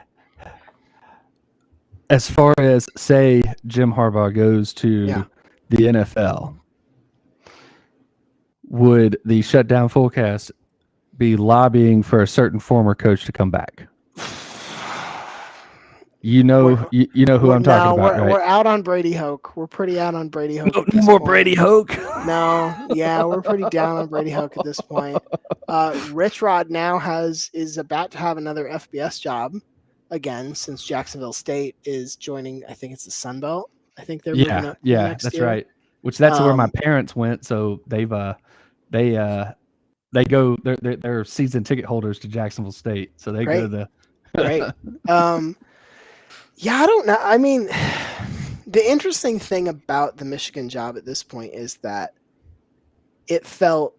as far as, say, Jim Harbaugh goes to the NFL, would the shutdown fullcast be lobbying for a certain former coach to come back? You know who I'm talking about, right? We're out on Brady Hoke. We're pretty out on Brady Hoke. No more Brady Hoke. No, yeah, we're pretty down on Brady Hoke at this point. Rich Rod now is about to have another FBS job again since Jacksonville State is joining. I think it's the Sun Belt. I think they're moving up. Next that's year. right. Which that's where my parents went. So they go. They're season ticket holders to Jacksonville State. So they go to the great. Yeah, I don't know. I mean, the interesting thing about the Michigan job at this point is that it felt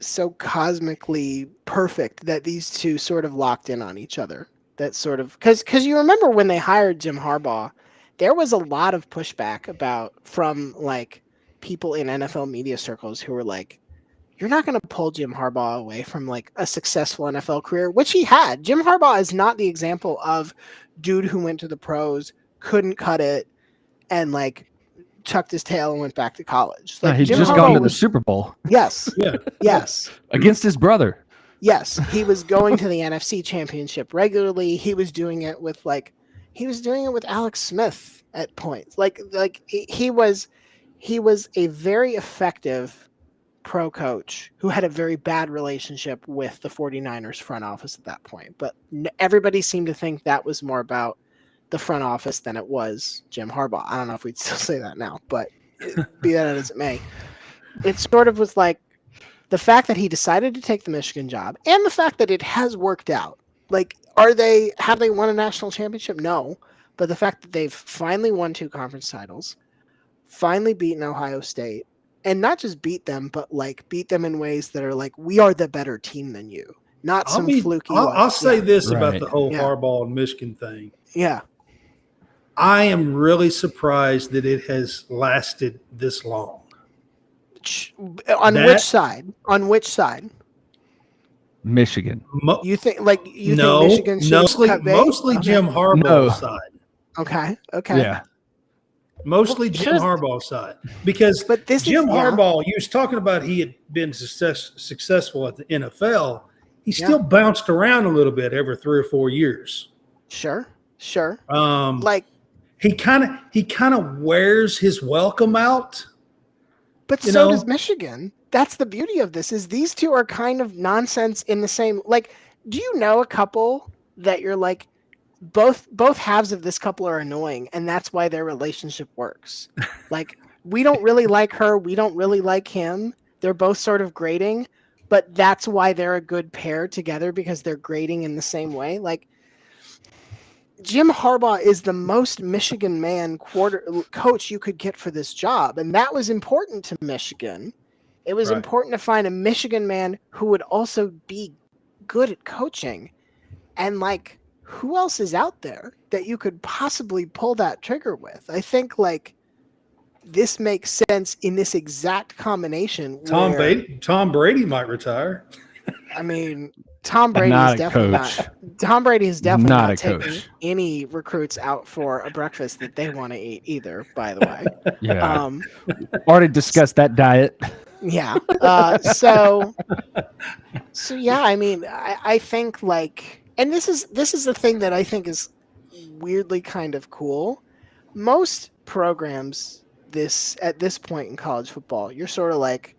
so cosmically perfect that these two sort of locked in on each other. That sort of because you remember when they hired Jim Harbaugh, there was a lot of pushback from like people in NFL media circles who were like, you're not going to pull Jim Harbaugh away from like a successful NFL career, which he had. Jim Harbaugh is not the example of dude who went to the pros, couldn't cut it, and like tucked his tail and went back to college. Like, he'd just gone to the Super Bowl. Yes. Yes. Against his brother. Yes. He was going to the NFC Championship regularly. He was doing it with Alex Smith at points. Like he was a very effective pro coach who had a very bad relationship with the 49ers front office at that point. But everybody seemed to think that was more about the front office than it was Jim Harbaugh. I don't know if we'd still say that now, but be that as it may. It sort of was like the fact that he decided to take the Michigan job and the fact that it has worked out. Like, have they won a national championship? No. But the fact that they've finally won 2 conference titles, finally beaten Ohio State, and not just beat them, but like beat them in ways that are like, we are the better team than you. Not fluky. I'll say this Right. about the whole Harbaugh and Michigan thing. Yeah. I am really surprised that it has lasted this long. Which side? On which side? Michigan. You think Michigan should mostly Jim Harbaugh's side. Okay. Yeah. Mostly Jim Harbaugh's side. Because Jim Harbaugh, you was talking about he had been successful at the NFL. He still bounced around a little bit every 3 or 4 years. Sure. He kind of wears his welcome out. But so does Michigan. That's the beauty of this, is these two are kind of nonsense in the same, like, do you know a couple that you're like, both halves of this couple are annoying, and that's why their relationship works? Like, we don't really like her, we don't really like him. They're both sort of grating, but that's why they're a good pair together, because they're grating in the same way. Like, Jim Harbaugh is the most Michigan man coach you could get for this job, and that was important to Michigan. It was important to find a Michigan man who would also be good at coaching. And like, who else is out there that you could possibly pull that trigger with? I think like this makes sense in this exact combination. Tom Brady might retire. I mean, Tom Brady Not is a definitely coach. not. Tom Brady is definitely Not not a taking coach. any recruits out for a breakfast that they want to eat either. By the way, Yeah. Already discussed that diet. yeah. So yeah. I mean, I think like, and this is the thing that I think is weirdly kind of cool. Most programs at this point in college football, you're sort of like,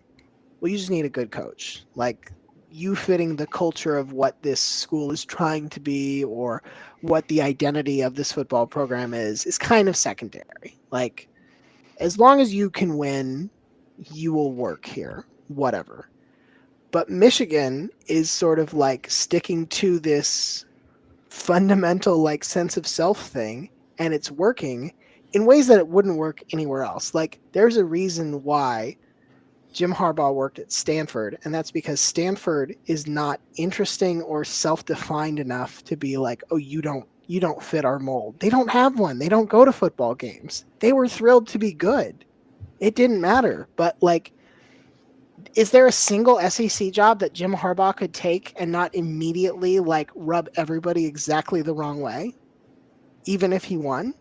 well, you just need a good coach. Like you fitting the culture of what this school is trying to be or what the identity of this football program is kind of secondary. Like as long as you can win, you will work here, whatever. But Michigan is sort of like sticking to this fundamental like sense of self thing, and it's working in ways that it wouldn't work anywhere else. Like there's a reason why Jim Harbaugh worked at Stanford, and that's because Stanford is not interesting or self-defined enough to be like, oh, you don't fit our mold. They don't have one. They don't go to football games. They were thrilled to be good. It didn't matter. But like, is there a single SEC job that Jim Harbaugh could take and not immediately like rub everybody exactly the wrong way, even if he won?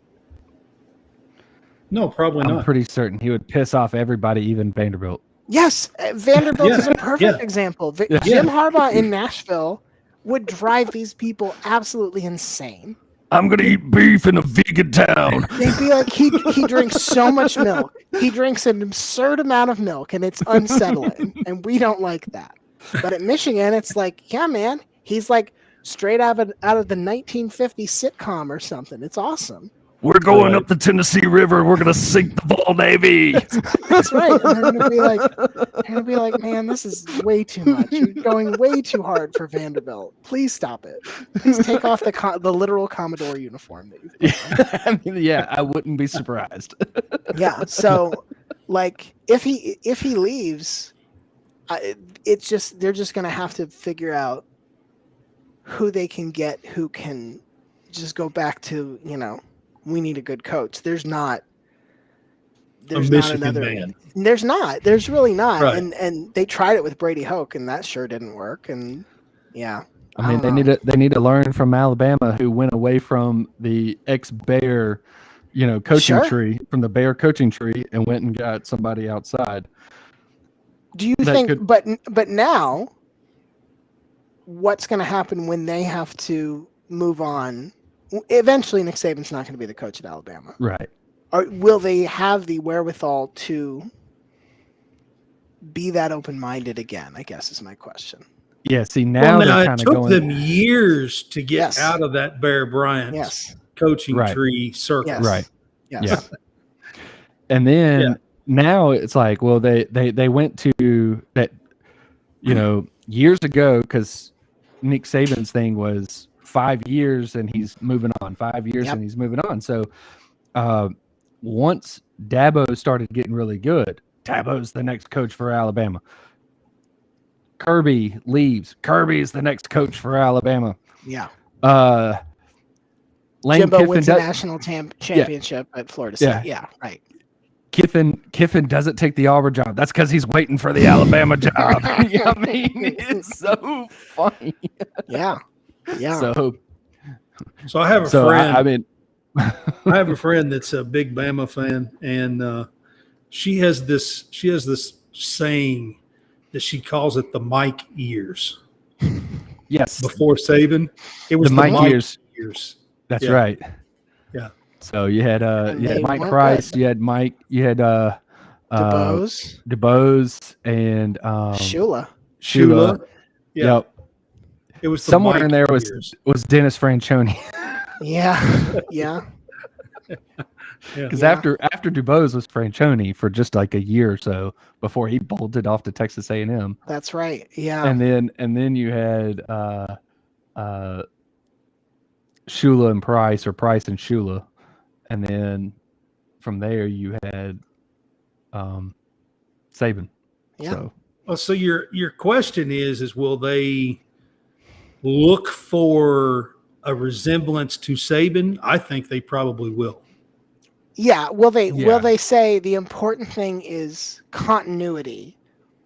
No, probably I'm not. pretty certain he would piss off everybody, even Vanderbilt. Yes, Vanderbilt is a perfect example. Jim Harbaugh in Nashville would drive these people absolutely insane. I'm going to eat beef in a vegan town. They'd be like, he drinks so much milk. He drinks an absurd amount of milk, and it's unsettling, and we don't like that. But at Michigan, it's like, yeah, man, he's like straight out of the 1950 sitcom or something. It's awesome. We're going up the Tennessee River. We're going to sink the Vol Navy. That's right. And they're going to be like, man, this is way too much. You're going way too hard for Vanderbilt. Please stop it. Please take off the literal Commodore uniform that you've put on. I wouldn't be surprised. Yeah. So, like, if he leaves, it's just they're just going to have to figure out who they can get who can just go back to, we need a good coach. There's not another man. There's really not. Right. And they tried it with Brady Hoke, and that sure didn't work. And yeah, I mean, they need to learn from Alabama, who went away from the ex-Bear, coaching tree, from the Bear coaching tree, and went and got somebody outside. Do you think? But now, what's going to happen when they have to move on? Eventually, Nick Saban's not going to be the coach at Alabama. Right. Or will they have the wherewithal to be that open-minded again, I guess is my question. Yeah, see, now they're kind it of took going... them years to get out of that Bear Bryant coaching tree circle. Yes. Right. Yes. Yeah. And then now it's like, well, they went to that, years ago, because Nick Saban's thing was 5 years and he's moving on, 5 years and he's moving on. So once Dabo started getting really good, Dabo's the next coach for Alabama. Kirby leaves. Kirby is the next coach for Alabama. Yeah. Lane Jimbo Kiffin wins a national championship at Florida State. Yeah, right. Kiffin doesn't take the Auburn job. That's because he's waiting for the Alabama job. I mean, it's so funny. Yeah. Yeah. So I have a friend. I have a Mm-hmm. friend that's a big Bama fan, and she has this saying that she calls it the Mike years. Yes. Before Saban, it was the Mike years. That's right. Yeah. So you had Mike Price, you had Mike, you had DeBose and Shula. Yeah. Yep. It was somewhere in there was Dennis Franchione. Yeah. Because after DuBose was Franchione for just like a year or so before he bolted off to Texas A&M. That's right. Yeah. And then you had Shula and Price, or Price and Shula, and then from there you had Saban. Yeah. So your question is will they look for a resemblance to Saban, I think they probably will. Yeah. Will Yeah. they say the important thing is continuity,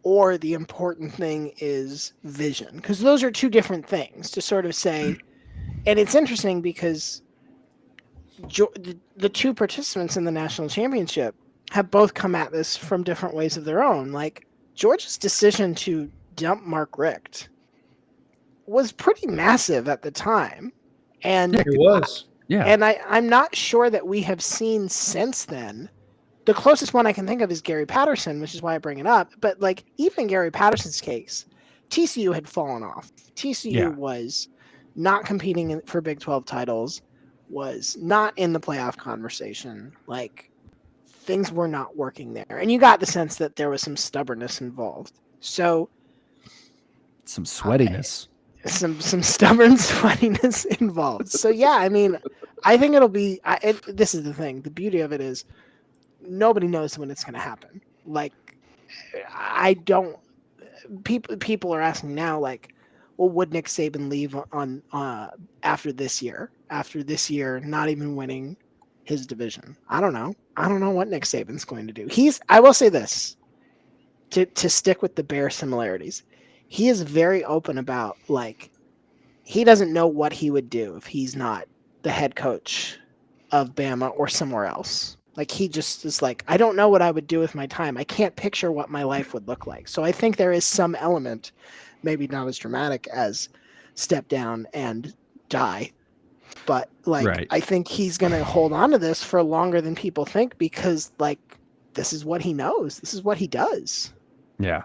or the important thing is vision? Because those are two different things to sort of say. And it's interesting because the two participants in the national championship have both come at this from different ways of their own. Like Georgia's decision to dump Mark Richt was pretty massive at the time, and It was. Yeah. and I'm not sure that we have seen since then. The closest one I can think of is Gary Patterson, which is why I bring it up. But like even Gary Patterson's case, TCU had fallen off. TCU Yeah. was not competing for Big 12 titles, was not in the playoff conversation. Like things were not working there, and you got the sense that there was some stubbornness involved. So Some sweatiness. some stubborn sweatiness involved. So yeah, I mean, I think it'll be. This is the thing. The beauty of it is nobody knows when it's going to happen. Like, I don't. People are asking now, like, well, would Nick Saban leave on after this year? After this year, not even winning his division, I don't know. I don't know what Nick Saban's going to do. I will say this to stick with the Bear similarities. He is very open about, like, he doesn't know what he would do if he's not the head coach of Bama or somewhere else. Like, he just is like, I don't know what I would do with my time. I can't picture what my life would look like. So I think there is some element, maybe not as dramatic as step down and die, but like, Right. I think he's going to hold on to this for longer than people think, because like, this is what he knows. This is what he does. Yeah.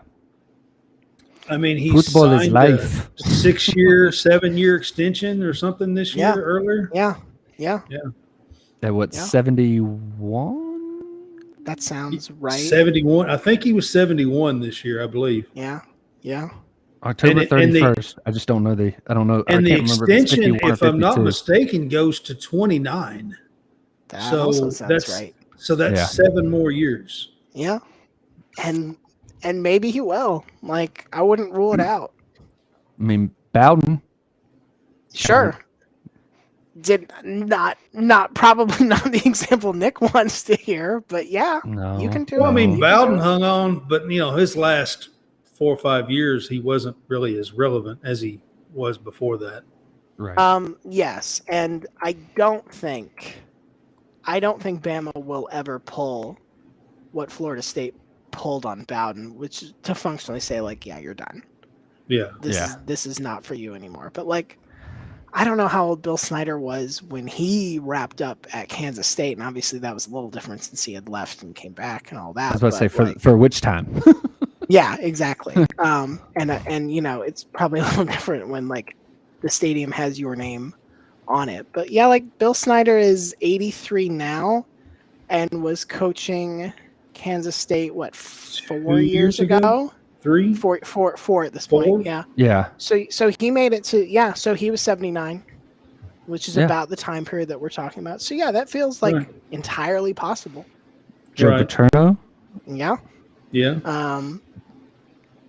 I mean, he Football is signed life. a 6-year, 7-year extension or something this year earlier. Yeah. Yeah. At what, Yeah. 71? That sounds right. 71. I think he was 71 this year, I believe. Yeah. Yeah. October And the- 31st. I just don't know I don't know. And I the can't remember if it's extension, 51 or if I'm not 52. mistaken, goes to 29. That So also sounds that's right. So that's Yeah. 7 more years. Yeah. And maybe he will. Like, I wouldn't rule it out. I mean, Bowden. Sure. Did probably not the example Nick wants to hear, but yeah, No. you can do Well, it. I mean, You can Bowden do it. hung on, but his last 4 or 5 years, he wasn't really as relevant as he was before that. Right. Yes, and I don't think Bama will ever pull what Florida State pulled on Bowden, which is to functionally say, like, yeah, you're done. Yeah. This is not for you anymore. But like, I don't know how old Bill Snyder was when he wrapped up at Kansas State, and obviously that was a little different since he had left and came back and all that. I was about to say, but, for which time? yeah, exactly. And it's probably a little different when like the stadium has your name on it. But yeah, like Bill Snyder is 83 now and was coaching Kansas State 4 2 years ago? 3? Four at this 4? point. Yeah. Yeah. So he made it to so he was 79, which is Yeah. about the time period that we're talking about. So yeah, that feels like Right. entirely possible. Joe Right. Paterno. Yeah. Yeah.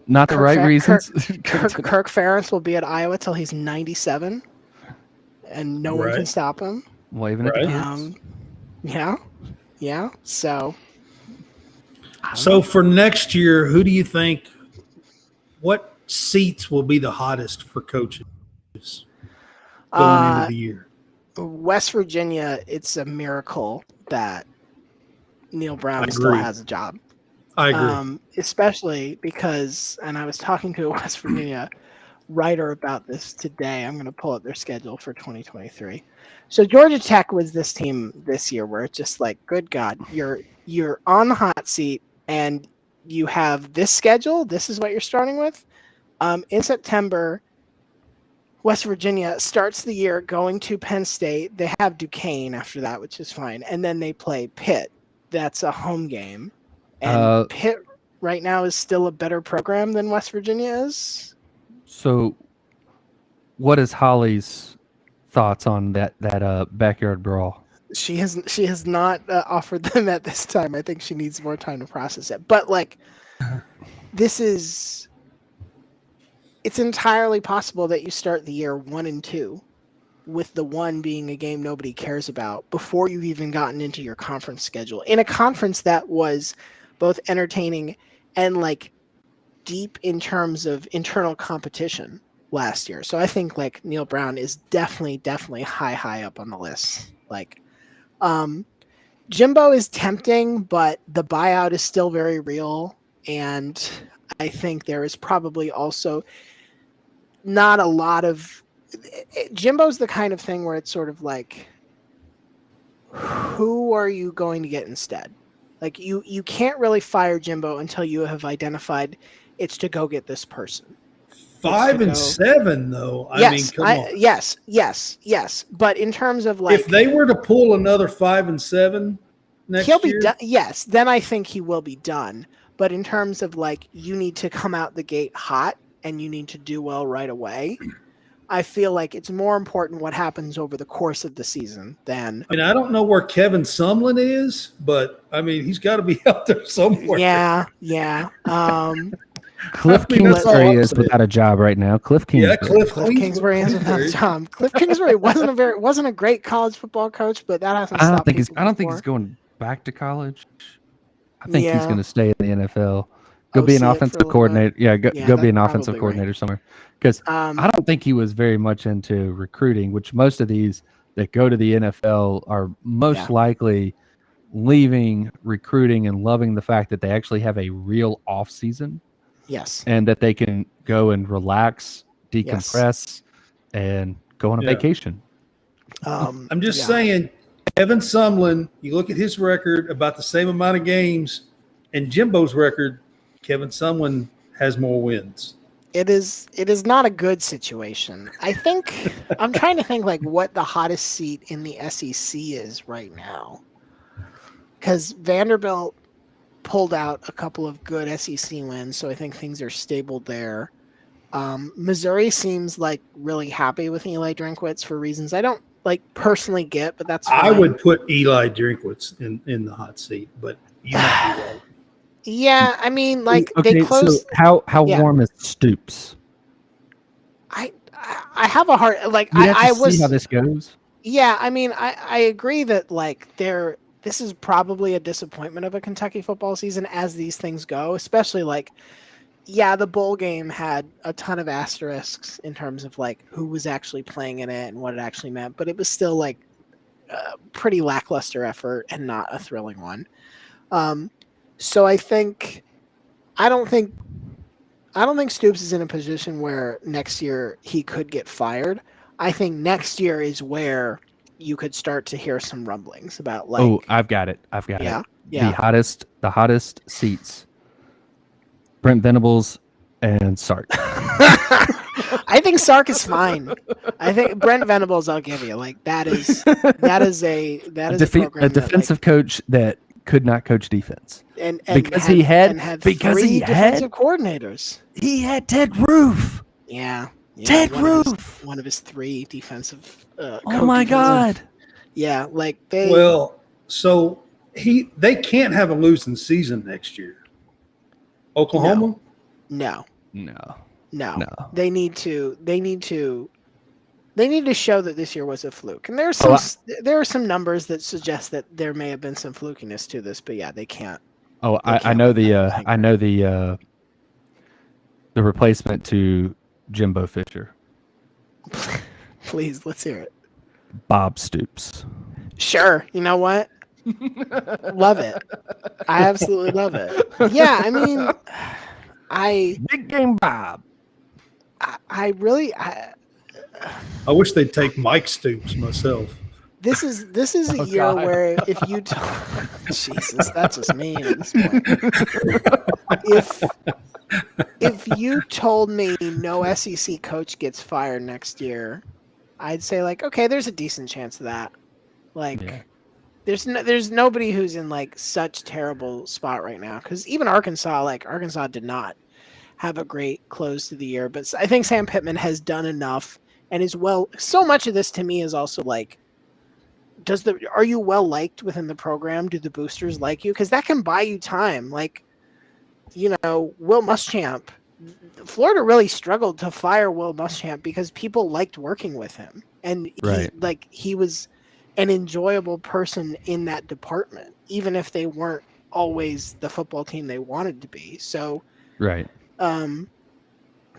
Not the Kirk right Fer- reasons. Kirk Ferentz will be at Iowa till he's 97, and no one can Right. stop him. Waving at the Right. kids. Yeah. So So for next year, who do you think? What seats will be the hottest for coaches going into the year? West Virginia, it's a miracle that Neil Brown I still agree. has a job. I agree. Especially because, and I was talking to a West Virginia writer about this today. I'm going to pull up their schedule for 2023. So Georgia Tech was this team this year where it's just like, good God, you're on the hot seat and you have this schedule. This is what you're starting with. In September, West Virginia starts the year going to Penn State. They have Duquesne after that, which is fine. And then they play Pitt. That's a home game. And Pitt right now is still a better program than West Virginia is. So, what is Holly's thoughts on that backyard brawl? She has not offered them at this time. I think she needs more time to process it. But like, it's entirely possible that you start the year 1-2 with the one being a game nobody cares about before you've even gotten into your conference schedule in a conference that was both entertaining and like deep in terms of internal competition last year. So I think like Neil Brown is definitely high up on the list. Like, Jimbo is tempting, but the buyout is still very real. And I think there is probably also not a lot of Jimbo's the kind of thing where it's sort of like, who are you going to get instead? Like you can't really fire Jimbo until you have identified it's to go get this person. 5-7 though. I mean, come on. Yes. But in terms of like, if they were to pull another 5-7 next he'll year, be done. Yes, then I think he will be done. But in terms of like, you need to come out the gate hot and you need to do well right away. I feel like it's more important what happens over the course of the season than. I mean, I don't know where Kevin Sumlin is, but I mean, he's got to be out there somewhere. Yeah. Cliff Kingsbury is without a job right now. Cliff Kingsbury. Cliff Kingsbury is without a job. Cliff Kingsbury wasn't a great college football coach, but that hasn't stopped. I don't think he's going back to college. I think he's going to stay in the NFL. Go be an offensive coordinator. Yeah, go be an offensive coordinator somewhere. Because I don't think he was very much into recruiting, which most of these that go to the NFL are most likely leaving recruiting and loving the fact that they actually have a real off season. Yes. And that they can go and relax, decompress, and go on a vacation. I'm just saying, Kevin Sumlin, you look at his record, about the same amount of games, and Jimbo's record, Kevin Sumlin has more wins. It is not a good situation. I think I'm trying to think like what the hottest seat in the SEC is right now. Because Vanderbilt pulled out a couple of good SEC wins, so I think things are stable there. Missouri seems like really happy with Eli Drinkwitz for reasons I don't like personally get, but that's fine. I would put Eli Drinkwitz in the hot seat, but you might be right. Yeah, I mean, like they closed. So how warm is Stoops? I have a hard like you have to see how this goes. Yeah, I mean, I agree that like this is probably a disappointment of a Kentucky football season as these things go, especially like, the bowl game had a ton of asterisks in terms of like who was actually playing in it and what it actually meant, but it was still like a pretty lackluster effort and not a thrilling one. So I don't think Stoops is in a position where next year he could get fired. I think next year is where you could start to hear some rumblings about like. Oh, I've got it. Yeah. The hottest seats. Brent Venables and Sark. I think Sark is fine. I think Brent Venables, I'll give you like that is a defensive coach that could not coach defense, and because he had defensive coordinators. He had Ted Roof. Yeah, Ted Roof, one of his 3 defensive. Oh my God! Yeah, like they. Well, so they can't have a losing season next year. Oklahoma? No. No. They need to show that this year was a fluke. And there are some numbers that suggest that there may have been some flukiness to this, but they can't. Oh, I know the replacement to Jimbo Fisher. Please, let's hear it. Bob Stoops. Sure. You know what? Love it. I absolutely love it. Yeah, I mean, Big Game Bob. I wish they'd take Mike Stoops myself. This is a year where if you Jesus, that's just mean at this point. If you told me no SEC coach gets fired next year, I'd say like, okay, there's a decent chance of that. Like there's nobody who's in like such terrible spot right now, because even Arkansas did not have a great close to the year, but I think Sam Pittman has done enough and is so much of this to me is also like, are you well liked within the program? Do the boosters like you? Because that can buy you time. Like, Will Muschamp, Florida really struggled to fire Will Muschamp because people liked working with him. and Right. he was an enjoyable person in that department, even if they weren't always the football team they wanted to be. So, Right.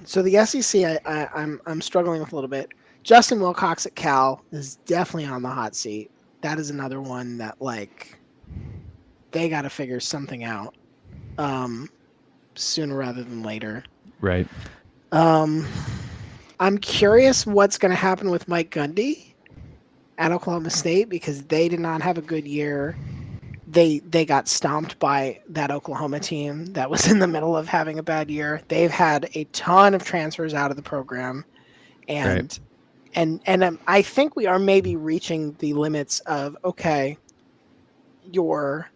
so the SEC, I'm struggling with a little bit. Justin Wilcox at Cal is definitely on the hot seat. That is another one that like they got to figure something out sooner rather than later. Right. I'm curious what's going to happen with Mike Gundy at Oklahoma State because they did not have a good year. They got stomped by that Oklahoma team that was in the middle of having a bad year. They've had a ton of transfers out of the program, and I think we are maybe reaching the limits of okay, your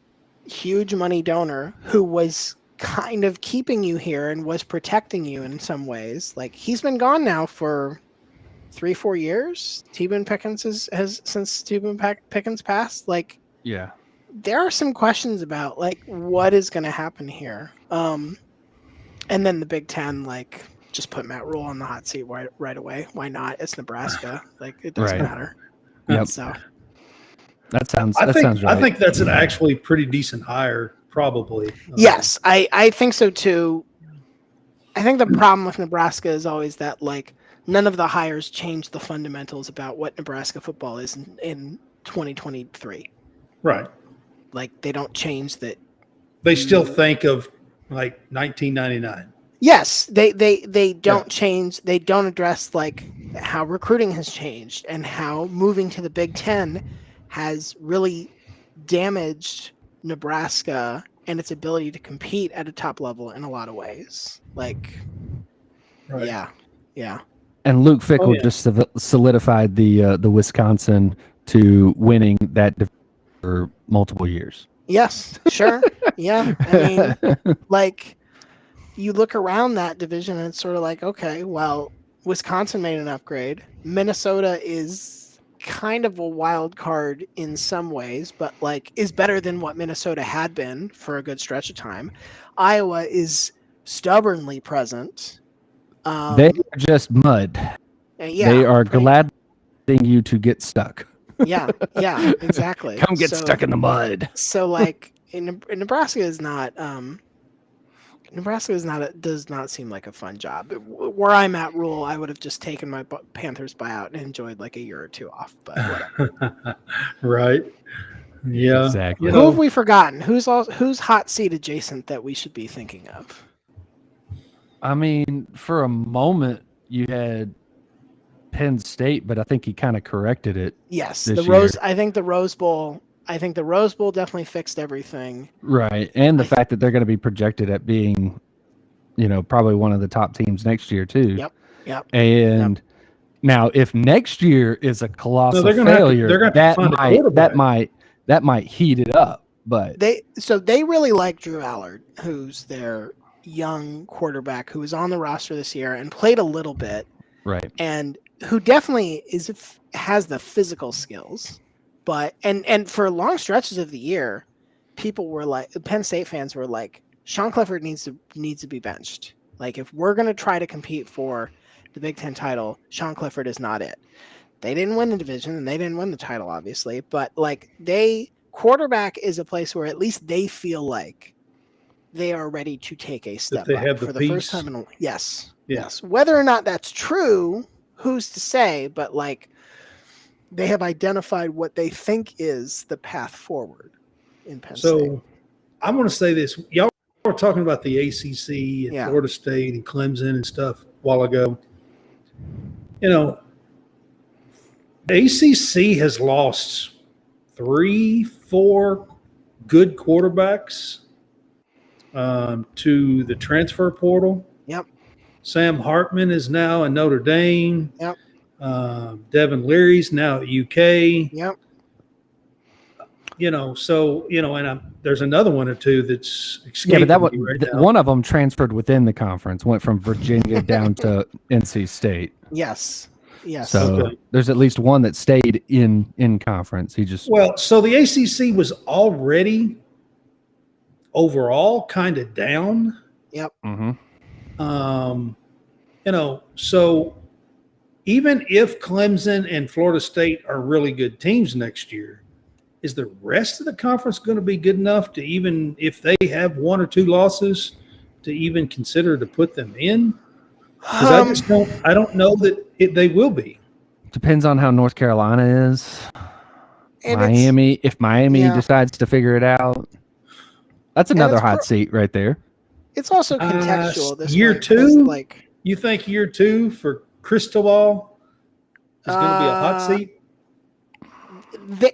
huge money donor who was kind of keeping you here and was protecting you in some ways. Like he's been gone now for 3-4 years. T-Boone Pickens has since T-Boone Pickens passed. Like Yeah. there are some questions about like what is going to happen here. And then the Big Ten, like just put Matt Rule on the hot seat right away. Why not? It's Nebraska. Like it doesn't Right. matter. Yep. So That sounds I right. think that's an actually pretty decent hire, probably. yes, I think so too. I think the problem with Nebraska is always that like none of the hires change the fundamentals about what Nebraska football is in 2023. Right. Like they don't change that. They still think of like 1999. Yes, they don't change. They don't address like how recruiting has changed and how moving to the Big Ten has really damaged Nebraska and its ability to compete at a top level in a lot of ways. Like, Right. yeah. And Luke Fickell just solidified the Wisconsin to winning that for multiple years. Yes, sure. Yeah. I mean, like you look around that division and it's sort of like, okay, well, Wisconsin made an upgrade. Minnesota is kind of a wild card in some ways, but like is better than what Minnesota had been for a good stretch of time. Iowa is stubbornly present. They are just mud. They are glad you to get stuck. Yeah, exactly. Come get stuck in the mud. So like Nebraska is not does not seem like a fun job. Where I'm at, Rule, I would have just taken my Panthers buyout and enjoyed like a year or two off. But whatever. Right. Yeah. Exactly. Who have we forgotten? Who's hot seat adjacent that we should be thinking of? I mean, for a moment you had Penn State, but I think he kind of corrected it. Yes, I think the Rose Bowl definitely fixed everything. Right, and the fact that they're going to be projected at being, probably one of the top teams next year too. Yep. And now, if next year is a colossal failure, that might heat it up. But they really like Drew Allard, who's their young quarterback who was on the roster this year and played a little bit. Right. And who definitely has the physical skills, but and for long stretches of the year, people were like, Penn State fans were like, Sean Clifford needs to be benched. Like if we're gonna try to compete for the Big Ten title, Sean Clifford is not it. They didn't win the division and they didn't win the title, obviously, but like quarterback is a place where at least they feel like they are ready to take a step up for the first time. Yes. Whether or not that's true, who's to say? But like, they have identified what they think is the path forward in Penn State. So, I want to say this: y'all were talking about the ACC and Florida State and Clemson and stuff a while ago. The ACC has lost 3-4 good quarterbacks to the transfer portal. Yep. Sam Hartman is now in Notre Dame. Yep. Devin Leary's now at UK. Yep. There's another one or two that's escaping but me right now. One of them transferred within the conference, went from Virginia down to NC State. Yes. So there's at least one that stayed in conference. So the ACC was already overall kind of down. Yep. Mm-hmm. So even if Clemson and Florida State are really good teams next year, is the rest of the conference going to be good enough to, even if they have 1 or 2 losses, to even consider to put them in? Because I don't know that they will be. Depends on how North Carolina is. And If Miami decides to figure it out, that's another hot seat right there. It's also contextual. This year point, 2, like, you think year 2 for Cristobal is going to be a hot seat?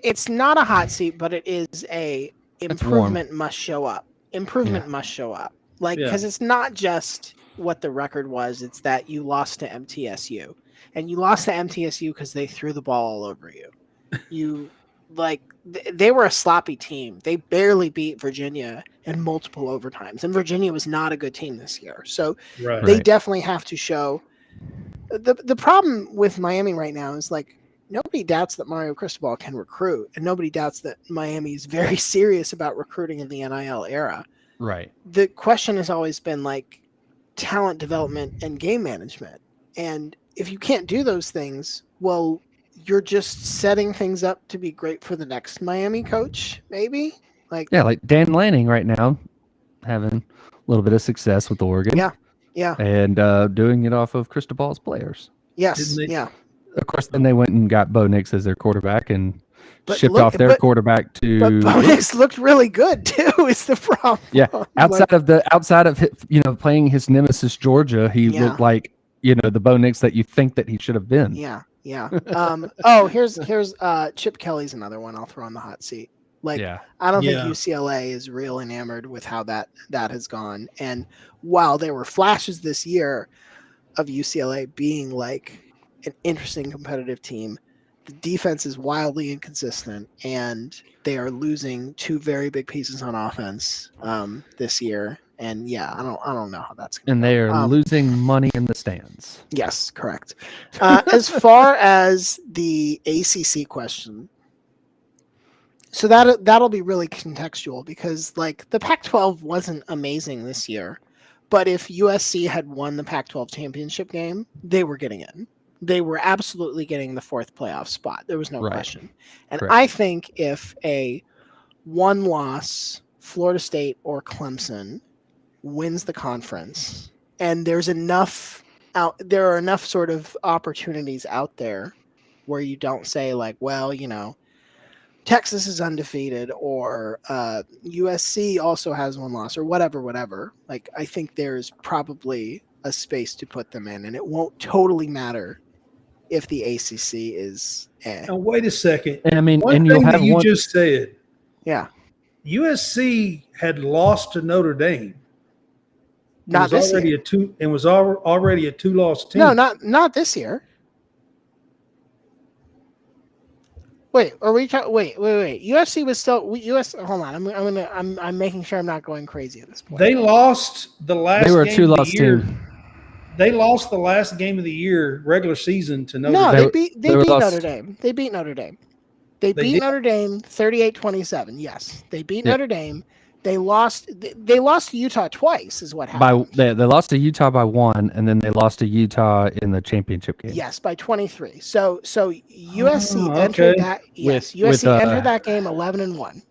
It's not a hot seat, but it is a improvement must show up. Must show up. Like, because it's not just what the record was, it's that you lost to MTSU. And you lost to MTSU because they threw the ball all over you. They were a sloppy team. They barely beat Virginia in multiple overtimes. And Virginia was not a good team this year. So they definitely have to show. The problem with Miami right now is, like, nobody doubts that Mario Cristobal can recruit, and nobody doubts that Miami is very serious about recruiting in the NIL era. Right. The question has always been, like, talent development and game management. And if you can't do those things, well, you're just setting things up to be great for the next Miami coach, maybe? Like Dan Lanning right now having a little bit of success with Oregon. Yeah. And doing it off of Cristobal's players. Yes, yeah. Of course, then they went and got Bo Nix as their quarterback and shipped off their quarterback to. But Bo Nix looked really good too. Is the problem? Yeah, outside of playing his nemesis Georgia, he looked like the Bo Nix that you think that he should have been. Yeah. Here's Chip Kelly's another one I'll throw on the hot seat. Like, I don't think UCLA is real enamored with how that has gone. And while there were flashes this year of UCLA being like an interesting competitive team, the defense is wildly inconsistent, and they are losing 2 very big pieces on offense this year. And I don't know how that's going to go. And they are losing money in the stands. Yes, correct. As far as the ACC question, so that'll be really contextual, because, like, the Pac-12 wasn't amazing this year, but if USC had won the Pac-12 championship game, they were getting in. They were absolutely getting the 4th playoff spot. There was no question. And I think if a 1-loss Florida State or Clemson wins the conference, and there are enough sort of opportunities out there where you don't say, like, well, Texas is undefeated, or USC also has 1 loss, or whatever. Like, I think there's probably a space to put them in, and it won't totally matter if the ACC is. Now, wait a second. And I mean, one thing that you just said. Yeah. USC had lost to Notre Dame. Not this year. It was already a 2-loss team. No, not this year. Wait, are we talking? Wait. USC was still Hold on, I'm making sure I'm not going crazy at this point. They lost the last. They were a game 2-loss of the year. team. They lost the last game of the year, regular season, to Notre Dame. No, they beat Notre Dame. They beat Notre Dame. They beat Notre Dame 38-27. Yes, they beat Notre Dame. They lost to Utah twice, is what happened. They lost to Utah by 1, and then they lost to Utah in the championship game. Yes, by 23. So USC entered that. Yes, USC entered that game 11-1.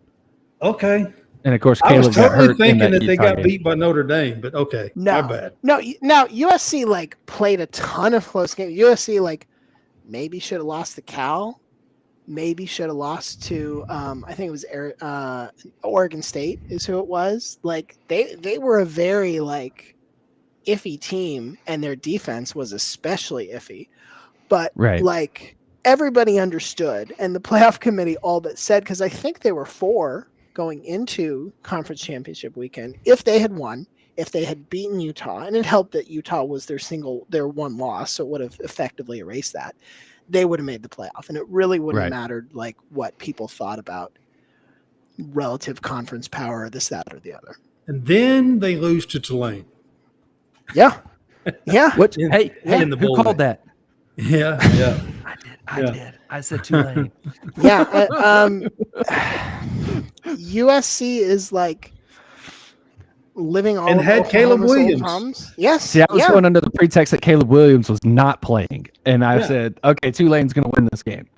Okay. And of course, I was Caleb got totally hurt thinking that Utah they got game. beat by Notre Dame, but okay, no, my bad. No, now USC like played a ton of close games. USC like maybe should have lost to Cal. Maybe should have lost to I think it was Oregon State is who it was. Like they were a very like iffy team, and their defense was especially iffy. But like everybody understood, and the playoff committee all but said, because I think they were 4 going into conference championship weekend. If they had won, if they had beaten Utah, and it helped that Utah was their 1 loss, so it would have effectively erased that. They would have made the playoff, and it really wouldn't have mattered like what people thought about relative conference power, this, that, or the other. And then they lose to Tulane. Yeah. Which in the who bowl called game. that? Yeah. I did. I said Tulane. USC is like living all And of had Caleb Oklahoma's old Williams. problems. Yes. See, I was going under the pretext that Caleb Williams was not playing, and I said, "Okay, Tulane's going to win this game."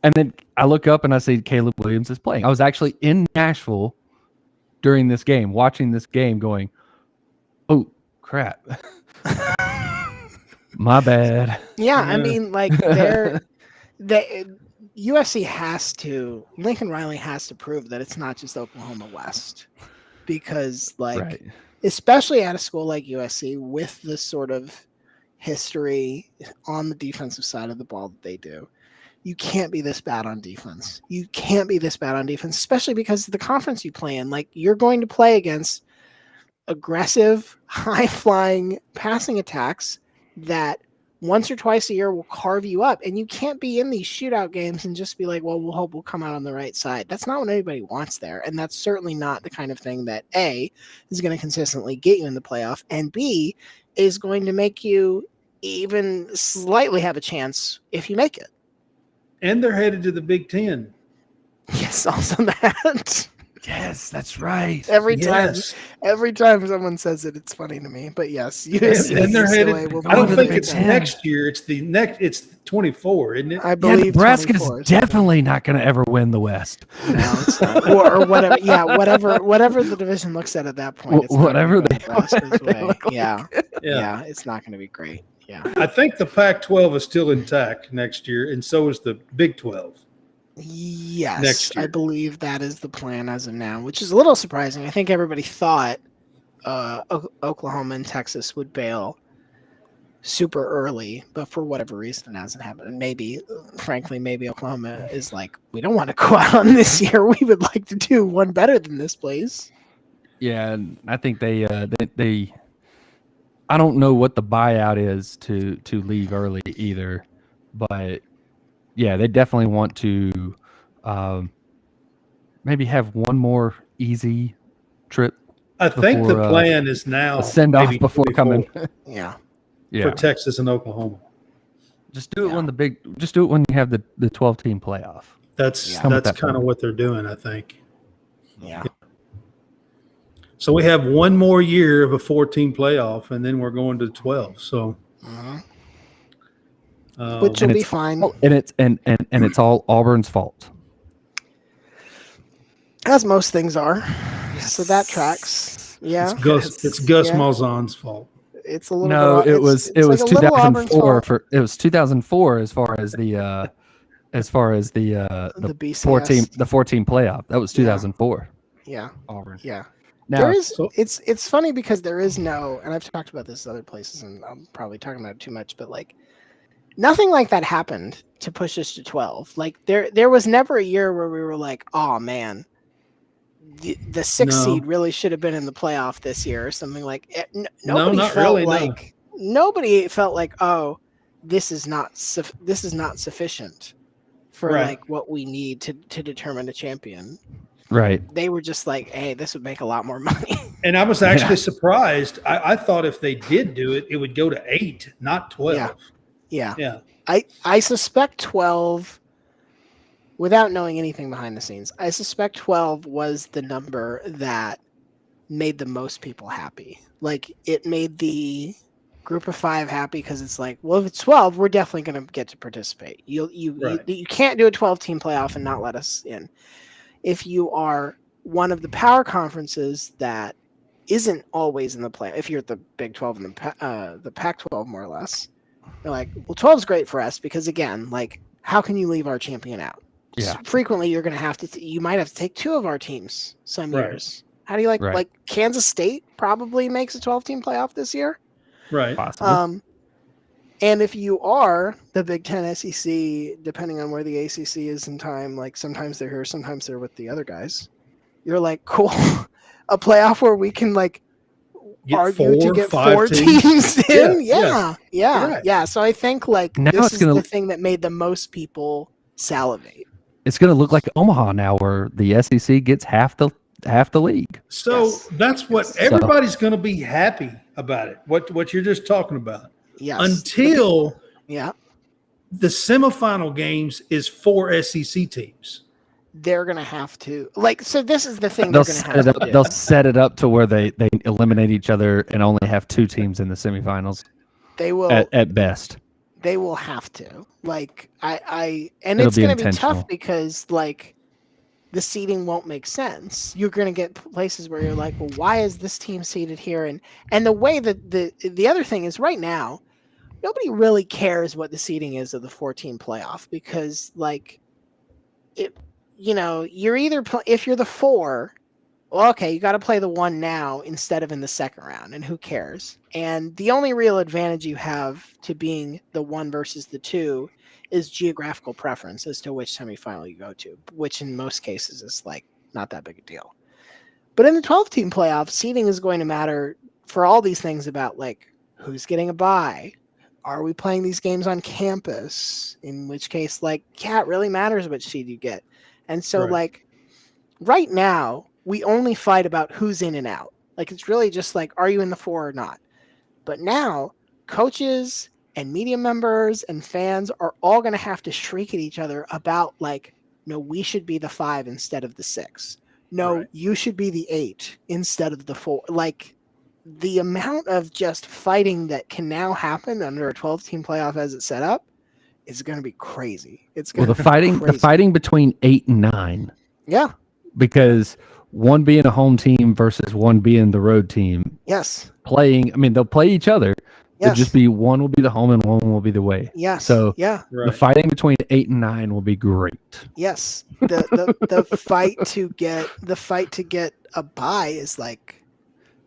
And then I look up and I see Caleb Williams is playing. I was actually in Nashville during this game, watching this game, going, "Oh crap, my bad." Yeah, I mean, like USC has to. Lincoln Riley has to prove that it's not just Oklahoma West, because Right. especially at a school like USC with the sort of history on the defensive side of the ball that they do, you can't be this bad on defense. You can't be this bad on defense, especially because the conference you play in, like you're going to play against aggressive, high-flying passing attacks that once or twice a year will carve you up, and you can't be in these shootout games and just be like, well, we'll hope we'll come out on the right side. That's not what anybody wants there, and that's certainly not the kind of thing that A, is going to consistently get you in the playoff, and B, is going to make you even slightly have a chance if you make it. And they're headed to the Big Ten. Yes, also that. Yes, that's right. Every Yes. time someone says it, it's funny to me. But yes, And they're headed. I don't think it's 10. next year. It's the next. It's 24, isn't it? I believe Nebraska's 24 is definitely not going to ever win the West. No, it's not. or whatever. Yeah, whatever the division looks at that point. It's Whatever not they- Nebraska's way. look like. Yeah, it's not going to be great. Yeah. I think the Pac-12 is still intact next year, and so is the Big 12. Yes, Next year. I believe that is the plan as of now, which is a little surprising. I think everybody thought Oklahoma and Texas would bail super early, but for whatever reason it hasn't happened. And maybe Oklahoma is like, we don't want to go out on this year. We would like to do one better than this place. Yeah, and I think they I don't know what the buyout is to leave early either, but yeah, they definitely want to maybe have one more easy trip. I think the Before, plan is now A send off maybe before 24 coming. Yeah. Yeah, for Texas and Oklahoma. just do it when you have the 12-team playoff. That's Yeah. Come with that's that kind of plan. what they're doing, I think. Yeah. So we have one more year of a 14 playoff, and then we're going to 12. So, Which will And be it's- fine. And it's all Auburn's fault. As most things are. So that tracks. Yeah. it's Gus Yeah. Malzahn's fault. It's a little No, bit, it was it's like a little Auburn's 2004 fault. it was 2004 as far as the The BCS. 14 playoff. That was 2004 Yeah. Auburn. Yeah. Now There is so- it's funny because there is no, and I've talked about this other places and I'm probably talking about it too much, but like nothing like that happened to push us to 12. Like there was never a year where we were like, oh man, the sixth No. seed really should have been in the playoff this year or something like it. No, Nobody not felt really, no. like nobody felt like, oh, this is not sufficient for Right. like what we need to determine a champion. right. They were just like, hey, this would make a lot more money. And I was actually surprised. I thought if they did do it, it would go to 8, not 12. Yeah. Yeah. I suspect 12, without knowing anything behind the scenes, I suspect 12 was the number that made the most people happy. Like, it made the group of 5 happy because it's like, well, if it's 12, we're definitely going to get to participate. You can't do a 12-team playoff and not let us in. If you are one of the power conferences that isn't always in the play, if you're at the Big 12 and the Pac-12 more or less, they're like, well, 12 is great for us because again, like, how can you leave our champion out? Yeah. Frequently, you're going to have to. You might have to take 2 of our teams some Right. years. How do you Right. like Kansas State probably makes a 12-team playoff this year? Right. Possible. And if you are the Big Ten, SEC, depending on where the ACC is in time, like sometimes they're here, sometimes they're with the other guys. You're like, cool, a playoff where we can like argue to get 5 4 teams in. Yeah. Yeah. So I think like Now this it's is gonna- the thing that made the most people salivate. It's going to look like Omaha now, where the SEC gets half the league. So Yes. that's what Yes. everybody's going to be happy about it. What you're just talking about. Yes. Until Yeah. the semifinal games is 4 SEC teams. they're going to have to so this is the thing They'll they're going to set have it to up. do. They'll set it up to where they eliminate each other and only have 2 teams in the semifinals They will at best. they will have to and It'll it's be going to be tough intentional. because the seating won't make sense. You're going to get places where you're like, well, why is this team seated here? And the way that the other thing is right now, nobody really cares what the seating is of the 14 playoff because you're either if you're the 4, well, okay, you got to play the 1 now instead of in the second round, and who cares? And the only real advantage you have to being the 1 versus the 2 is geographical preference as to which semifinal you go to, which in most cases is not that big a deal. But in the 12-team playoff, seeding is going to matter for all these things about who's getting a bye. Are we playing these games on campus? In which case, it really matters which seed you get. And so, right now, we only fight about who's in and out. It's really just are you in the 4 or not? But now, coaches and media members and fans are all going to have to shriek at each other about no, we should be the 5 instead of the 6. No, Right. you should be the 8 instead of the 4. The amount of just fighting that can now happen under a 12-team playoff as it's set up is going to be crazy. It's going The fighting between 8 and 9. Yeah. Because 1 being a home team versus 1 being the road team. Yes. Playing, I mean, they'll play each other. Yes. It'll just be 1 will be the home and 1 will be the away. Yes. So yeah. Right. the fighting between 8 and 9 will be great. Yes. The fight to get a bye is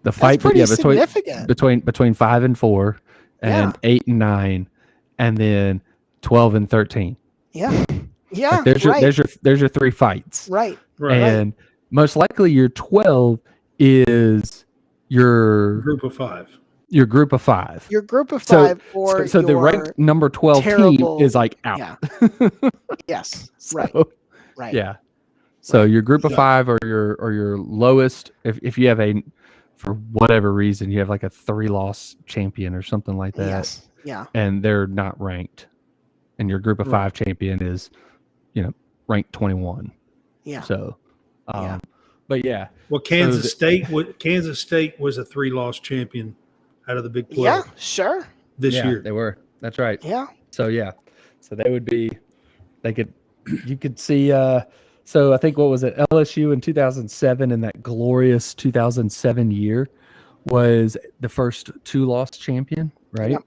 the fight significant. between 5 and 4 and 8 and 9 and then 12 and 13. Yeah. Yeah. There's your 3 fights. Right. And most likely your 12 is your Group of 5. Your group of 5. Your group of 5 so the ranked number 12 team is out. Yeah. Yes. So, right. Yeah. So your group of 5 or your lowest if you have for whatever reason you have a 3-loss champion or something like that. Yes. Yeah. And they're not ranked. And your group of 5 champion is ranked 21. Yeah. So but yeah. Well, Kansas State was a 3-loss champion out of the Big 12. Yeah, sure. This year. They were. That's right. Yeah. So So you could see so I think what was it? LSU in 2007 in that glorious 2007 year was the first 2-loss champion, right?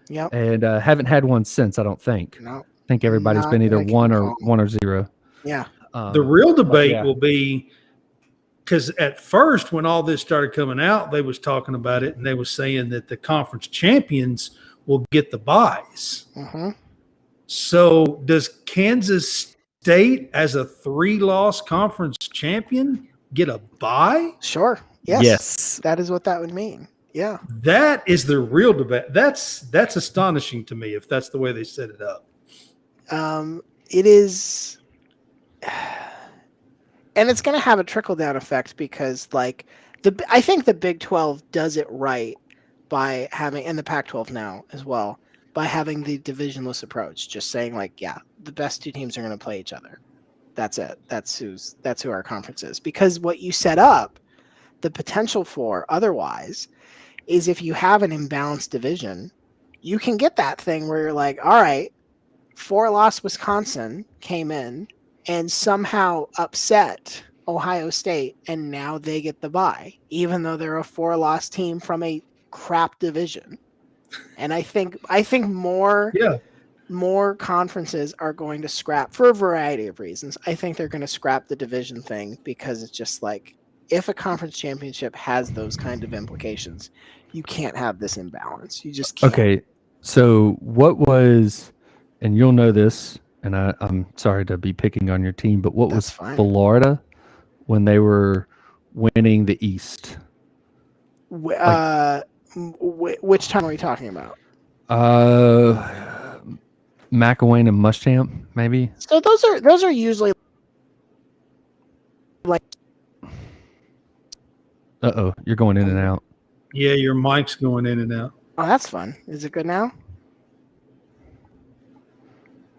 Yep. And haven't had one since, I don't think. No. I think everybody's been either 1 or 0. Yeah. The real debate will be because at first when all this started coming out, they was talking about it and they was saying that the conference champions will get the buys. Mm-hmm. So does Kansas State as a 3-loss conference champion get a bye? Sure. Yes. That is what that would mean. Yeah. That is the real debate. That's astonishing to me if that's the way they set it up. It is, and it's going to have a trickle-down effect because I think the Big 12 does it right by having, and the Pac-12 now as well, by having the divisionless approach, just saying the best 2 teams are going to play each other. That's it. That's who our conference is. Because what you set up, the potential for otherwise, is if you have an imbalanced division, you can get that thing where you're all right, 4-loss Wisconsin came in and somehow upset Ohio State, and now they get the bye, even though they're a 4-loss team from a crap division. And I think more conferences are going to scrap for a variety of reasons. I think they're going to scrap the division thing because it's just if a conference championship has those kind of implications, you can't have this imbalance. You just can't. Okay. So what was, and you'll know this, and I'm sorry to be picking on your team, but what was Florida when they were winning the East? Which time are we talking about? McElwain and Muschamp, maybe. So those are usually you're going in and out. Yeah, your mic's going in and out. Oh, that's fun. Is it good now?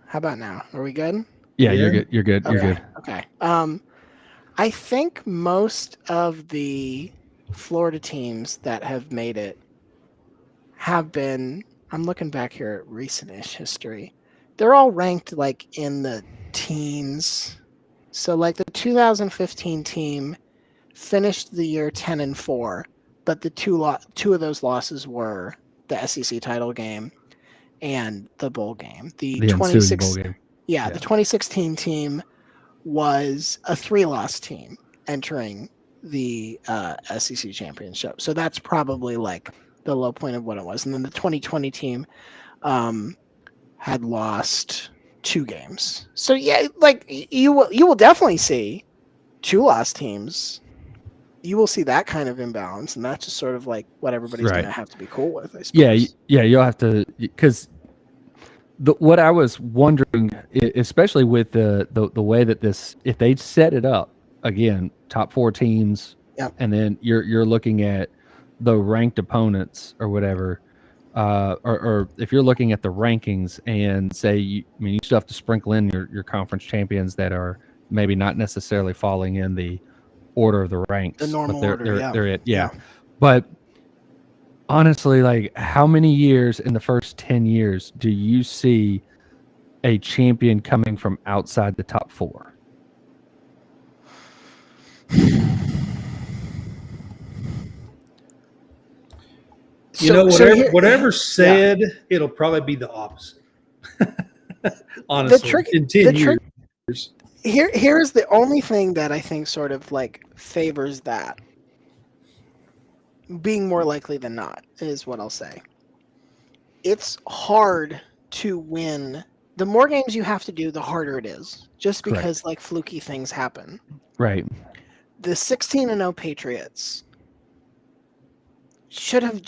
How about now? Are we good? Yeah, Yeah. you're good. You're good. You're good. Okay. I think most of the Florida teams that have made it have been. I'm looking back here at recent-ish history. They're all ranked like in the teens. So like the 2015 team finished the year 10-4, but the two of those losses were the SEC title game and the bowl game. The ensuing bowl game. The 2016 team was a 3-loss team entering the SEC championship. So that's probably like the low point of what it was. And then the 2020 team had lost 2 games. So yeah, like you will definitely see 2-loss teams. You will see that kind of imbalance, and that's just sort of like what everybody's going to have to be cool with, I suppose. Yeah, you'll have to, because what I was wondering, especially with the way that this, if they set it up again, top 4 teams, and then you're looking at the ranked opponents or whatever, or if you're looking at the rankings and say, you still have to sprinkle in your conference champions that are maybe not necessarily falling in the order of the ranks, the normal but order, they're it, But honestly, like, how many years in the first 10 years do you see a champion coming from outside the top 4? Whatever's said, it'll probably be the opposite. Honestly, in 10 years. Here's the only thing that I think sort of like favors that being more likely than not is what I'll say. It's hard to win. The more games you have to do, the harder it is, just because like fluky things happen. Right. The 16-0 Patriots should have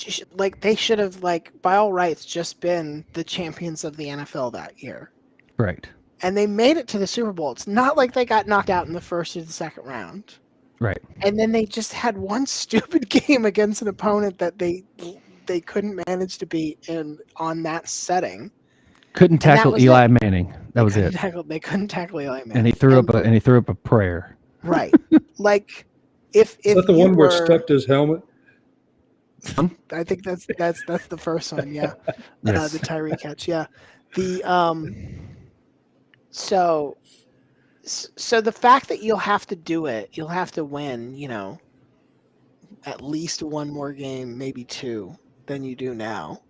by all rights just been the champions of the NFL that year. Right. And they made it to the Super Bowl. It's not like they got knocked out in the first or the second round. Right. And then they just had one stupid game against an opponent that they couldn't manage to beat on that setting. Couldn't tackle Eli Manning. That was it. They couldn't tackle Eli Manning. And he threw up a prayer. Right. Like if is that the one where it stuck to his helmet? I think that's the first one, yeah. Yes. The Tyree catch, yeah. The So the fact that you'll have to do it, you'll have to win, at least one more game, maybe 2 than you do now,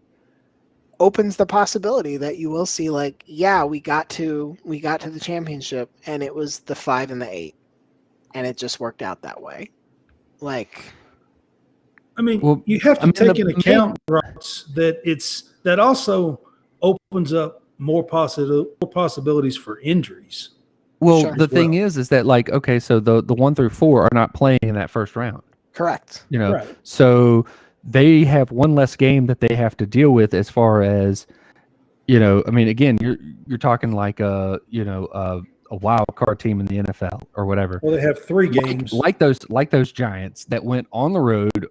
opens the possibility that you will see like, we got to the championship and it was the 5 and the 8, and it just worked out that way. Like, you have to take into account that also opens up more possibilities for injuries. Well, the thing is that, like, okay, so the 1 through 4 are not playing in that first round. Correct. So they have one less game that they have to deal with as far as, again, you're talking like a wild card team in the NFL or whatever. Well, they have 3 games. Like those Giants that went on the road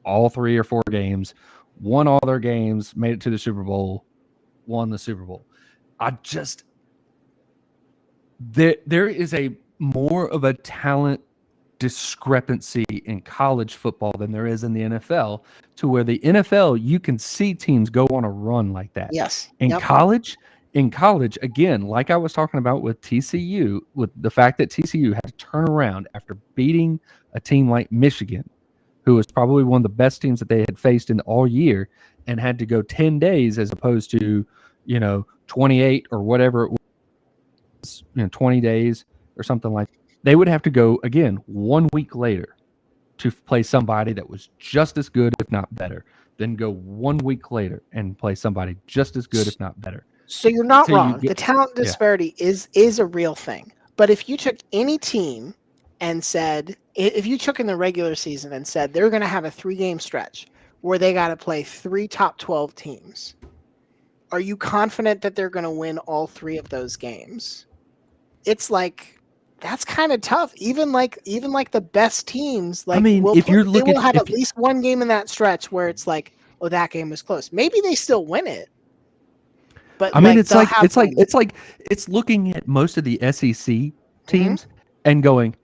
all 3 or 4 games, won all their games, made it to the Super Bowl, won the Super Bowl. There is a more of a talent discrepancy in college football than there is in the NFL, to where the NFL, you can see teams go on a run like that. Yes. In college, again, like I was talking about with TCU, with the fact that TCU had to turn around after beating a team like Michigan, who was probably one of the best teams that they had faced in all year, and had to go 10 days as opposed to, 28 or whatever it was, 20 days or something like that. They would have to go again 1 week later to play somebody that was just as good, if not better. Then go 1 week later and play somebody just as good, if not better. So you're not wrong. The talent disparity is a real thing. But if you took any team and said, if you took in the regular season and said they're going to have a 3-game stretch where they got to play 3 top 12 teams, are you confident that they're going to win all 3 of those games? It's like, that's kind of tough. Even like the best teams, like, they will have at least one game in that stretch where it's like, oh, that game was close. Maybe they still win it. But I mean, it's they'll like have it's looking at most of the SEC teams and going,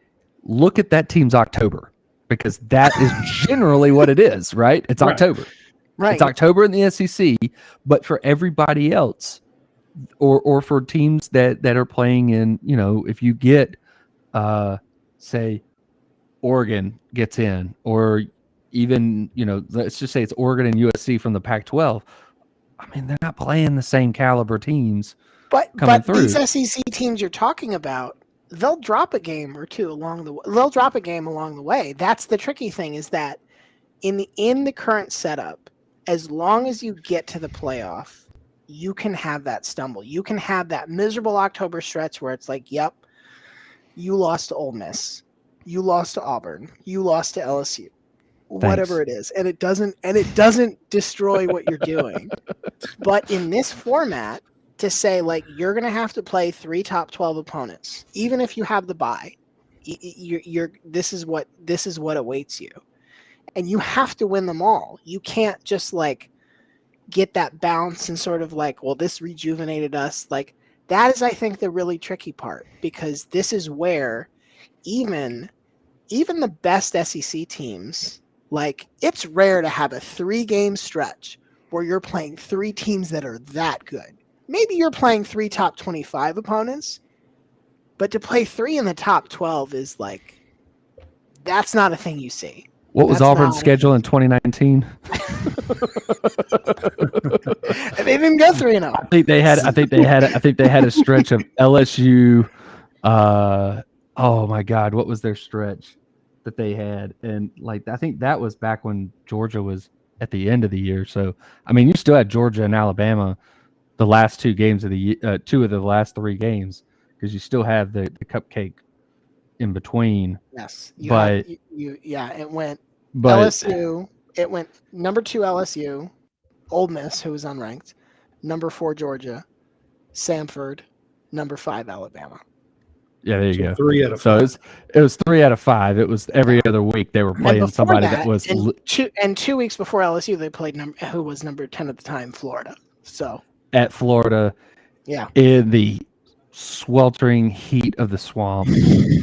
look at that team's October, because that is generally what it is, right? It's Right. October. right. It's October in the SEC, but for everybody else, or for teams that are playing in, if you get, say, Oregon gets in, or even, let's just say it's Oregon and USC from the Pac-12. I mean, they're not playing the same caliber teams coming But through. these SEC teams you're talking about, they'll drop a game or two along the way. They'll drop a game along the way. That's the tricky thing, is that in the current setup, as long as you get to the playoff, you can have that stumble. You can have that miserable October stretch where it's like, yep, you lost to Ole Miss, you lost to Auburn, you lost to LSU, whatever it is, and it doesn't destroy what you're doing. But in this format, to say like you're going to have to play 3 top 12 opponents, even if you have the bye, this is what awaits you, and you have to win them all. You can't just like get that bounce and sort of like, well, this rejuvenated us. Like, that is, I think, the really tricky part, because this is where even the best SEC teams, like, it's rare to have a 3-game stretch where you're playing 3 teams that are that good. Maybe you're playing 3 top 25 opponents, but to play 3 in the top 12 is like, that's not a thing you see. What was Auburn's schedule in 2019? They didn't go 3-0. I think they had a stretch of LSU. Oh my God, what was their stretch that they had? And like, I think that was back when Georgia was at the end of the year. So I mean, you still had Georgia and Alabama the last 2 games of the year, 2 of the last 3 games, because you still have the cupcake in between. Yes, it went LSU. It went number 2 LSU, Ole Miss, who was unranked, number 4 Georgia, Samford, number 5 Alabama. Yeah, there you go. 3 out of 5. So it was 3 out of 5. It was every other week they were playing somebody that was. And 2 weeks before LSU, they played who was number 10 at the time, Florida. So at Florida, yeah, in the sweltering heat of the swamp,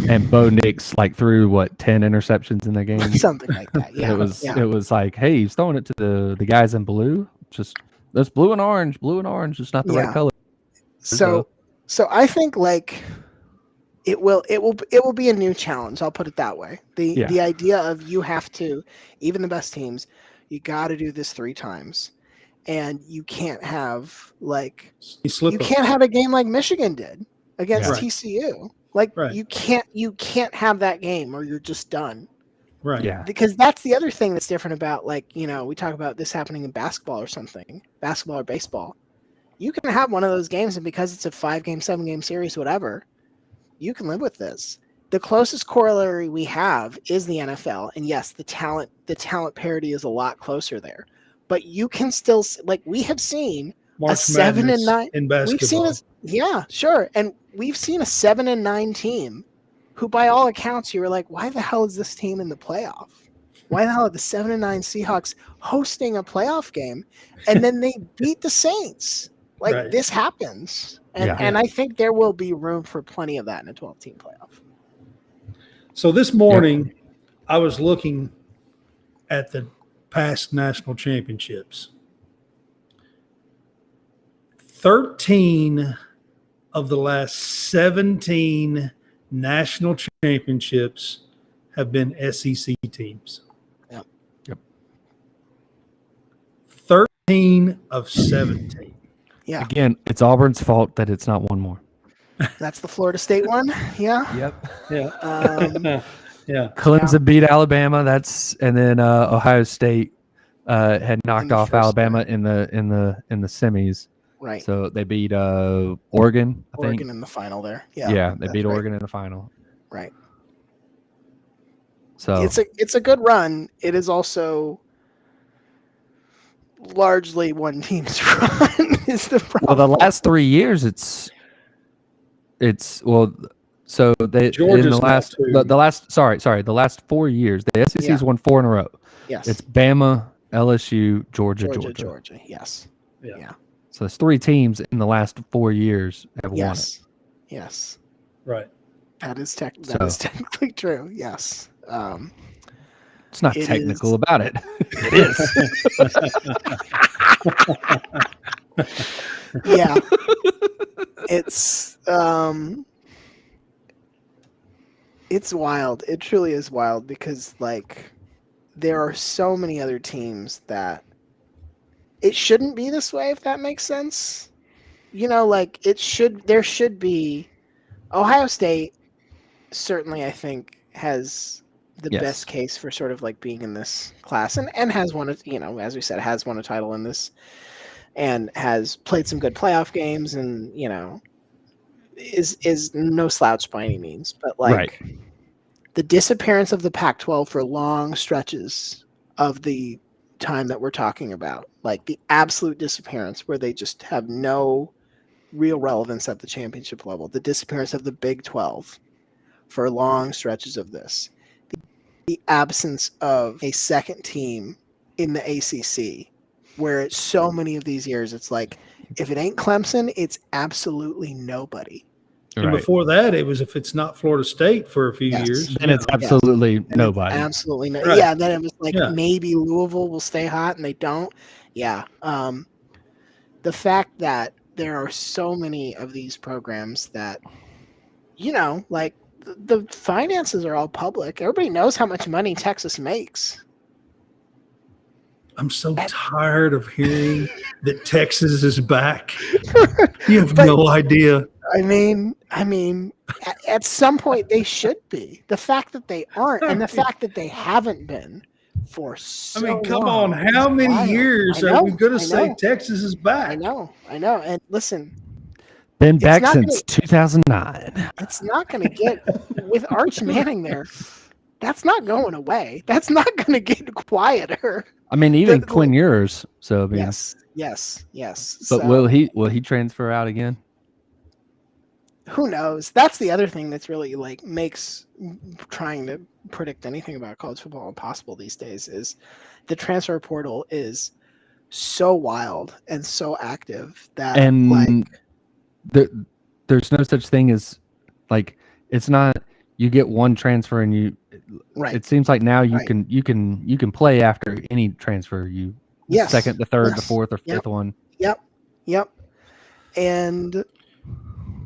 and Bo Nix like threw 10 interceptions in the game, something like that. Yeah, it was like, hey, he's throwing it to the guys in blue. Just that's blue and orange, just not the right color. So I think like it will be a new challenge. I'll put it that way. The idea of you have to, even the best teams, you got to do this 3 times. And you can't have can't have a game like Michigan did against TCU. Like you can't have that game, or you're just done. Right. Yeah. Because that's the other thing that's different about, like, we talk about this happening in basketball or baseball. You can have one of those games, and because it's a 5-game, 7-game series, whatever, you can live with this. The closest corollary we have is the NFL, and yes, the talent parity is a lot closer there. But you can still, like, we have seen March a 7-9 in basketball. And we've seen a 7-9 team who, by all accounts, you were like, why the hell is this team in the playoff? Why the hell are the 7-9 Seahawks hosting a playoff game? And then they beat the Saints. Like, this happens. And I think there will be room for plenty of that in a 12-team playoff. So this morning, I was looking at the past national championships. 13 of the last 17 national championships have been SEC teams. Yep. 13 of 17. Yeah. Again, it's Auburn's fault that it's not one more. That's the Florida State one. Yeah. Yep. Yeah. Yeah. Clemson beat Alabama. And then Ohio State had knocked off Alabama in the semis. Right. So they beat Oregon. I think. In the final there. Yeah. Yeah, they beat Oregon in the final. Right. So it's a good run. It is also largely one team's run. Is the problem. Well, the last 3 years, So they Georgia's in the last 4 years, the SEC's won 4 in a row. Yes. It's Bama, LSU, Georgia. Yes. Yeah. So there's 3 teams in the last 4 years have won it. Yes. Right. That is technically true. Yes. It's not It technical is. about it. It is. Yeah. It's wild. It truly is wild because like there are so many other teams that it shouldn't be this way, if that makes sense. Like there should be. Ohio State certainly, I think, has the best case for sort of like being in this class and has won as we said, has won a title in this and has played some good playoff games and, is no slouch by any means. But like the disappearance of the Pac-12 for long stretches of the time that we're talking about, like the absolute disappearance where they just have no real relevance at the championship level, the disappearance of the Big 12 for long stretches of this, the absence of a second team in the ACC, where it's so many of these years, it's like, if it ain't Clemson, it's absolutely nobody. And before that, it was if it's not Florida State for a few years. Then it's absolutely nobody. Absolutely no. Right. Yeah, then it was like maybe Louisville will stay hot, and they don't. Yeah. The fact that there are so many of these programs that, like the finances are all public. Everybody knows how much money Texas makes. I'm so tired of hearing that Texas is back. You have no idea. I mean, at some point they should be. The fact that they aren't, and the fact that they haven't been for so long. Come on. How many years are we going to say Texas is back? I know. And listen. Been back since 2009. It's not going to get, with Arch Manning there, that's not going away. That's not going to get quieter. I mean, even Quinn Ewers. So, I mean, yes. But will he transfer out again? Who knows? That's the other thing that's really like makes trying to predict anything about college football impossible these days is the transfer portal is so wild and so active that there's no such thing as like it's not you get one transfer and you it seems like now you can play after any transfer second, the third, the fourth or fifth one. Yep. And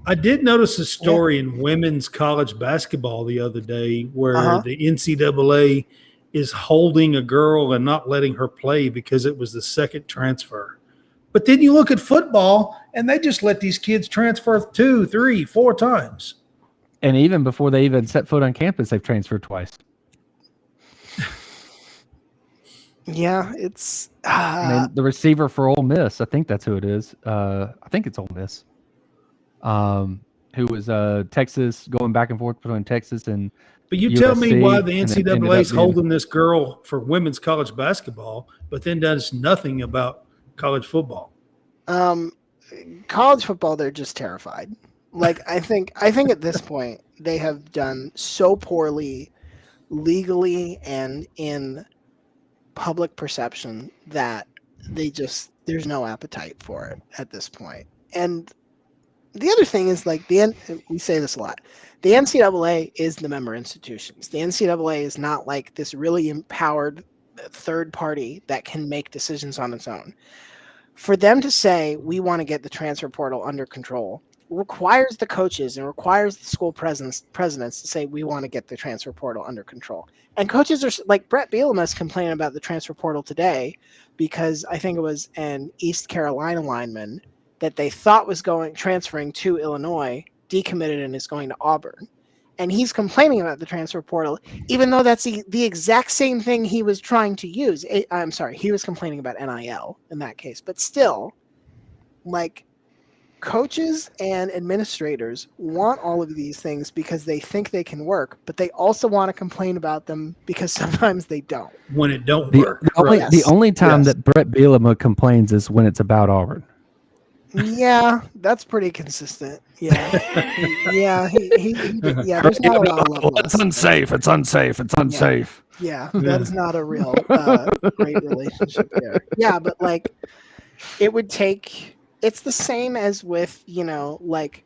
I did notice a story in women's college basketball the other day where the NCAA is holding a girl and not letting her play because it was the second transfer. But then you look at football and they just let these kids transfer 2, 3, 4 times. And even before they even set foot on campus, they've transferred twice. Yeah, it's the receiver for Ole Miss. I think that's who it is. I think it's Ole Miss. Who was Texas, going back and forth between Texas and But you USC, tell me why the NCAA is being holding this girl for women's college basketball, but then does nothing about college football. College football, they're just terrified. Like I think at this point they have done so poorly legally and in public perception that there's no appetite for it at this point. And the other thing is like we say this a lot. The NCAA is the member institutions. The NCAA is not like this really empowered third party that can make decisions on its own. For them to say we want to get the transfer portal under control requires the coaches and requires the school presidents to say we want to get the transfer portal under control. And coaches are like Brett Bielema is complaining about the transfer portal today because I think it was an East Carolina lineman that they thought was transferring to Illinois, decommitted and is going to Auburn. And he's complaining about the transfer portal, even though that's the exact same thing he was trying to use. I'm sorry, he was complaining about NIL in that case. But still, like, coaches and administrators want all of these things because they think they can work, but they also want to complain about them because sometimes they don't. When it don't work. The only time that Brett Bielema complains is when it's about Auburn. Yeah, that's pretty consistent. Yeah. There's not a lot of levels. It's unsafe. It's unsafe. It's unsafe. Yeah, that is not a real great relationship there. Yeah, but like it would take it's the same as with, like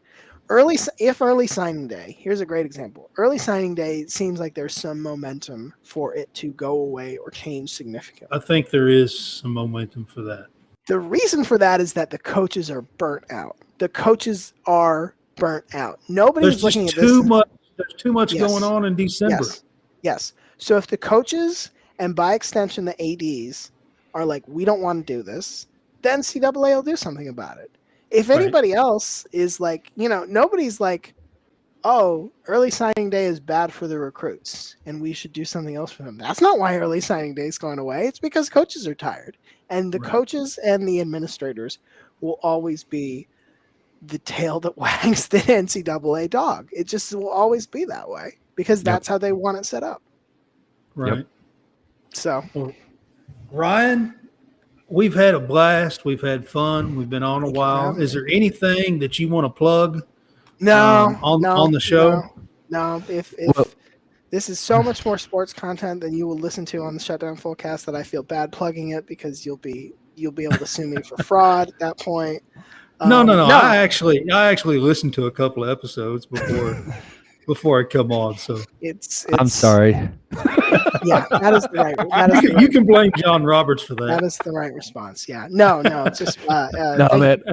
early signing day. Here's a great example. Early signing day, it seems like there's some momentum for it to go away or change significantly. I think there is some momentum for that. The reason for that is that the coaches are burnt out. Nobody's looking at this. There's too much going on in December. Yes. So if the coaches and by extension the ADs are like, we don't want to do this, the NCAA will do something about it. If anybody else is like, nobody's like, oh, early signing day is bad for the recruits and we should do something else for them. That's not why early signing day is going away. It's because coaches are tired. And the coaches and the administrators will always be the tail that wags the NCAA dog. It just will always be that way because that's how they want it set up. Right. Yep. So, well, Ryan, we've had a blast. We've had fun. We've been on a while. Is there anything that you want to plug? On the show? No. If this is so much more sports content than you will listen to on the Shutdown Fullcast that I feel bad plugging it because you'll be able to sue me for fraud at that point. No. I actually listened to a couple of episodes before I come on. So I'm sorry. Yeah, that is the right. You can blame John Roberts for that. That is the right response. Yeah. No. It's just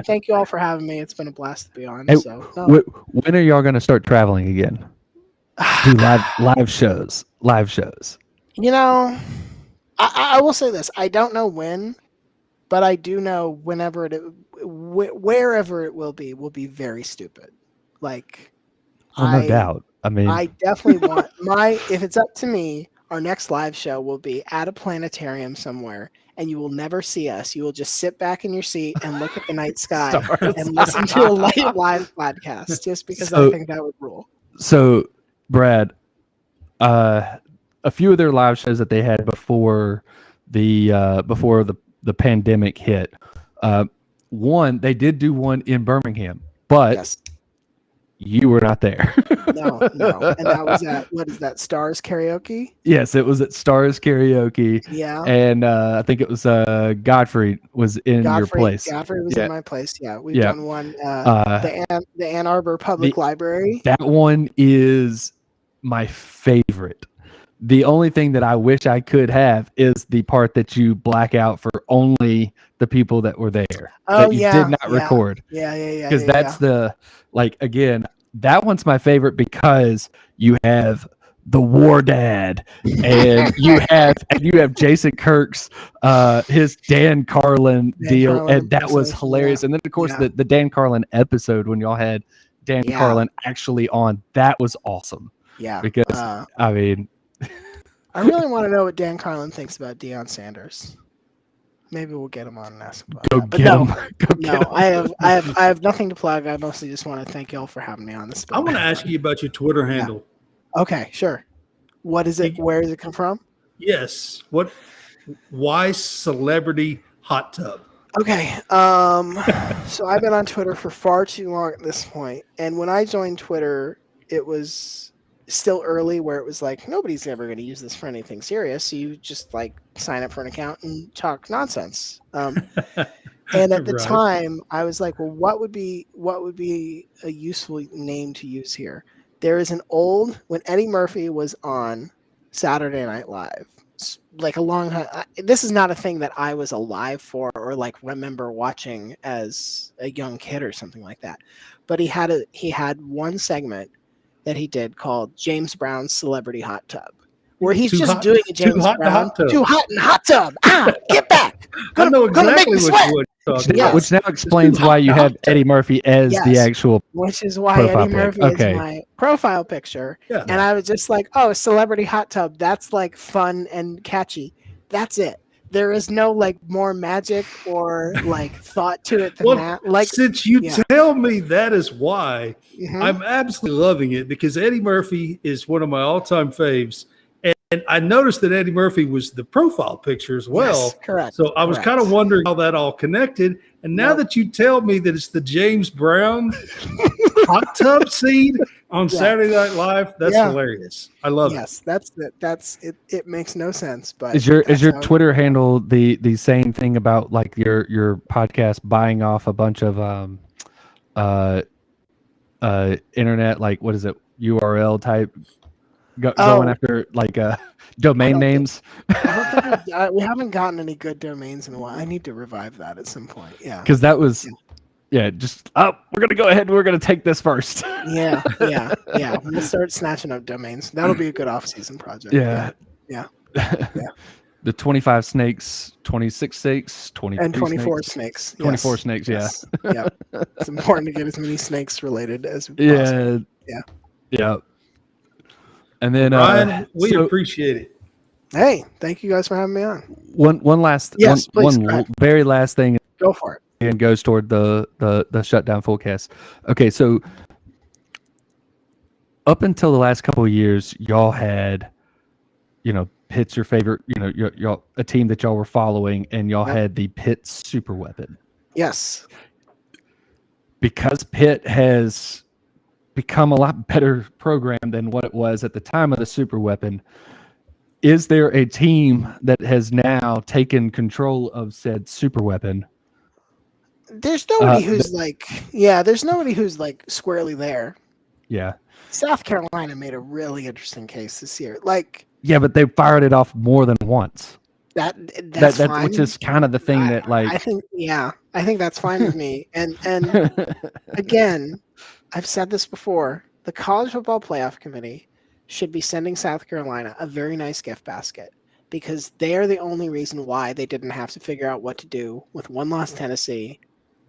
thank you all for having me. It's been a blast to be on. Hey, when are y'all going to start traveling again? Do live shows. I will say this. I don't know when, but I do know wherever it will be very stupid. Like, no doubt. I mean, I definitely want if it's up to me, our next live show will be at a planetarium somewhere, and you will never see us. You will just sit back in your seat and look at the night sky and listen to a live podcast, just because I think that would rule. So, Brad, a few of their live shows that they had before the pandemic hit. One, they did do one in Birmingham, but you were not there. No. And that was at, what is that, Stars Karaoke? Yes, it was at Stars Karaoke. Yeah. And I think it was Godfrey was in your place. Godfrey was in my place. Yeah. We've done one, the Ann Arbor Public Library. That one is my favorite. The only thing that I wish I could have is the part that you black out for only the people that were there. Oh, that you did not record. Yeah. Because that's again, that one's my favorite because you have the War Dad and you have Jason Kirk's his Dan Carlin deal, and that was hilarious. And then of course the Dan Carlin episode when y'all had Dan Carlin actually on, that was awesome. Yeah. Because I mean, I really want to know what Dan Carlin thinks about Deion Sanders. Maybe we'll get him on and ask him about that. I have nothing to plug. I mostly just want to thank y'all for having me on this. I want to ask you about your Twitter handle. Okay, sure. What is it? Where does it come from? Yes. Why Celebrity Hot Tub? Okay. So I've been on Twitter for far too long at this point. And when I joined Twitter, it was still early where it was like, nobody's ever going to use this for anything serious. So you just like sign up for an account and talk nonsense. And at the time I was like, well, what would be a useful name to use here? There is when Eddie Murphy was on Saturday Night Live, like a long time. This is not a thing that I was alive for or like remember watching as a young kid or something like that. But he had one segment that he did called James Brown's Celebrity Hot Tub, where he's doing a James Brown too hot in hot tub. Get back! I know exactly what you were talking about. Which now explains why you have Eddie Murphy as the actual. Which is why Eddie Murphy is my profile picture. Yeah. And I was just like, oh, Celebrity Hot Tub. That's like fun and catchy. That's it. There is no like more magic or like thought to it than that. Like, since you tell me that is why, I'm absolutely loving it because Eddie Murphy is one of my all-time faves, and I noticed that Eddie Murphy was the profile picture as well. Yes, correct. So I was kind of wondering how that all connected, and now that you tell me that it's the James Brown hot tub scene, on Saturday Night Live. That's hilarious. I love it. Yes, that's it. That's it. It makes no sense, but is your Twitter handle the same thing about like your podcast buying off a bunch of internet, like what is it, URL type going after like domain names? I don't think we haven't gotten any good domains in a while. I need to revive that at some point. Yeah, because that was just we're gonna go ahead and we're gonna take this first. yeah. We'll start snatching up domains. That'll be a good off-season project. Yeah. The 25 snakes, 26 snakes, 23 and 24 snakes. 24 snakes. Yes. Yeah. It's important to get as many snakes related as possible. Yeah. And then Ryan, we appreciate it. Hey, thank you guys for having me on. One last very last thing. Go for it. And goes toward the shutdown fullcast. Okay, so up until the last couple of years, y'all had, Pitt's your favorite, y'all a team that y'all were following, and y'all had the Pitt super weapon. Yes. Because Pitt has become a lot better program than what it was at the time of the super weapon, is there a team that has now taken control of said super weapon? There's nobody there's nobody who's like squarely there. Yeah. South Carolina made a really interesting case this year. Yeah, but they fired it off more than once. That's fine. Which is kind of the thing I think that's fine with me. And again, I've said this before, the College Football Playoff Committee should be sending South Carolina a very nice gift basket, because they are the only reason why they didn't have to figure out what to do with one loss Tennessee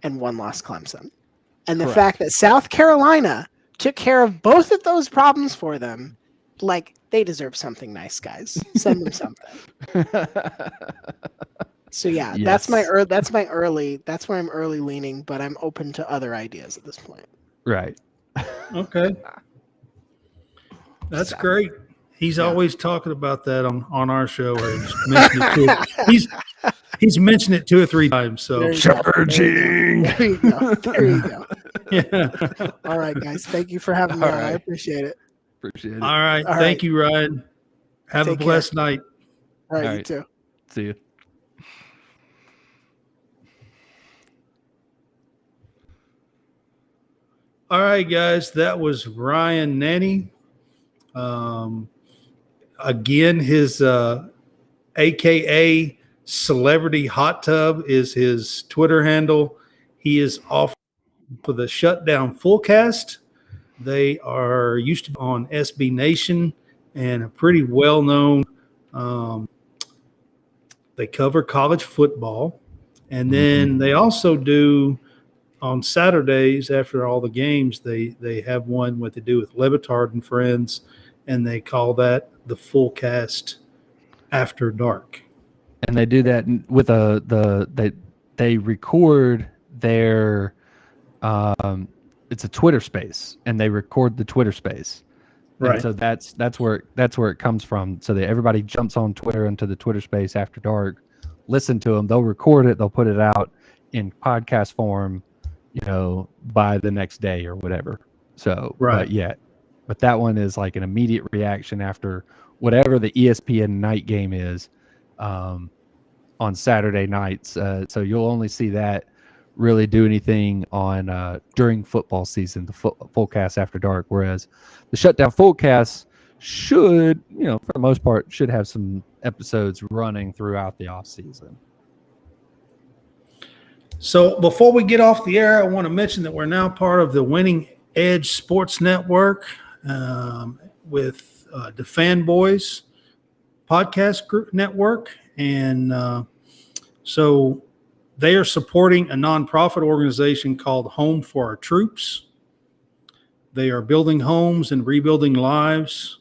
and one loss Clemson. And the fact that South Carolina took care of both of those problems for them, they deserve something nice, guys. Send them something. So that's why I'm early leaning, but I'm open to other ideas at this point. Right. Okay. That's great. He's always talking about that on our show. He's mentioned it 2 or 3 times. So charging. There you go. Yeah. All right, guys. Thank you for having me on. I appreciate it. Appreciate it. All right. Thank you, Ryan. Have a blessed night. All right, you too. See you. All right, guys. That was Ryan Nanny. Again, his AKA Celebrity Hot Tub is his Twitter handle. He is off for the Shutdown Fullcast. They are used to be on SB Nation and a pretty well-known. They cover college football, and then they also do on Saturdays after all the games. They have one what they do with Levitard and Friends, and they call that the Fullcast After Dark. And they do that with they record their it's a Twitter space, and they record the Twitter space. Right. And so that's where it comes from. So that everybody jumps on Twitter into the Twitter space after dark, listen to them. They'll record it. They'll put it out in podcast form, by the next day or whatever. So, but that one is like an immediate reaction after whatever the ESPN night game is on Saturday nights. So you'll only see that really do anything on during football season, the Fullcast After Dark, whereas the Shutdown Fullcast should, for the most part, should have some episodes running throughout the off season. So before we get off the air, I want to mention that we're now part of the Winning Edge Sports Network with the Fanboys podcast group network. And so they are supporting a nonprofit organization called Home for Our Troops. They are building homes and rebuilding lives.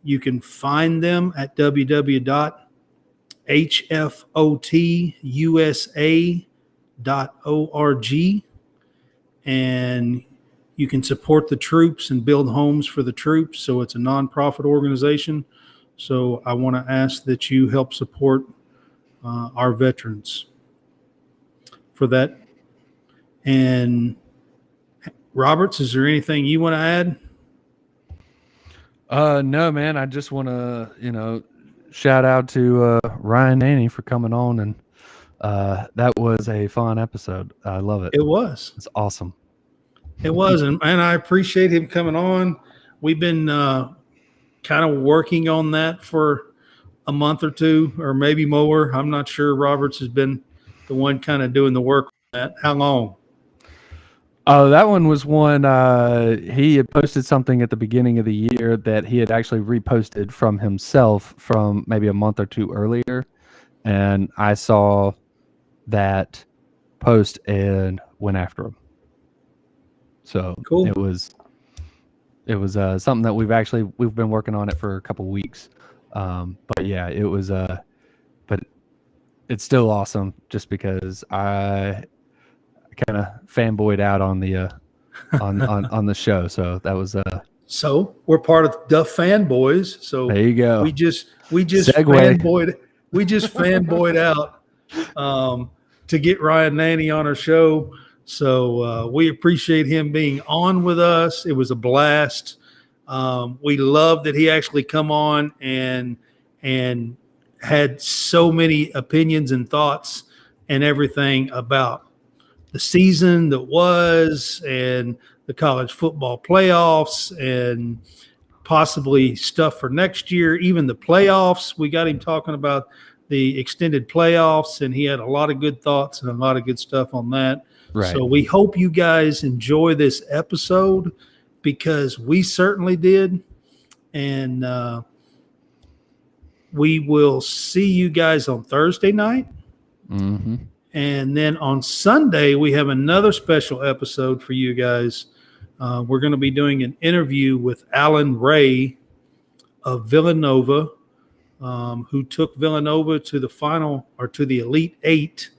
You can find them at www.hfotusa.org, and you can support the troops and build homes for the troops. So it's a nonprofit organization. So I want to ask that you help support our veterans for that. And Roberts, is there anything you want to add? No, man. I just want to, shout out to Ryan Nanny for coming on, and that was a fun episode. I love it. It was. It's awesome. It was, and I appreciate him coming on. We've been kind of working on that for a month or two, or maybe more. I'm not sure. Roberts has been the one kind of doing the work on that. How long? Oh, that one was one. He had posted something at the beginning of the year that he had actually reposted from himself from maybe a month or two earlier, and I saw that post and went after him. So Cool. it was something that we've been working on it for a couple weeks. But yeah, it was but it's still awesome just because I kind of fanboyed out on the on the show. So that was So we're part of the fanboys. So there you go. we just Segue. fanboyed out to get Ryan Nanny on our show. So we appreciate him being on with us. It was a blast. We love that he actually come on and had so many opinions and thoughts and everything about the season that was and the college football playoffs and possibly stuff for next year, even the playoffs. We got him talking about the extended playoffs, and he had a lot of good thoughts and a lot of good stuff on that. Right. So we hope you guys enjoy this episode because we certainly did. And we will see you guys on Thursday night. Mm-hmm. And then on Sunday, we have another special episode for you guys. We're going to be doing an interview with Alan Ray of Villanova, who took Villanova to the final or to the Elite Eight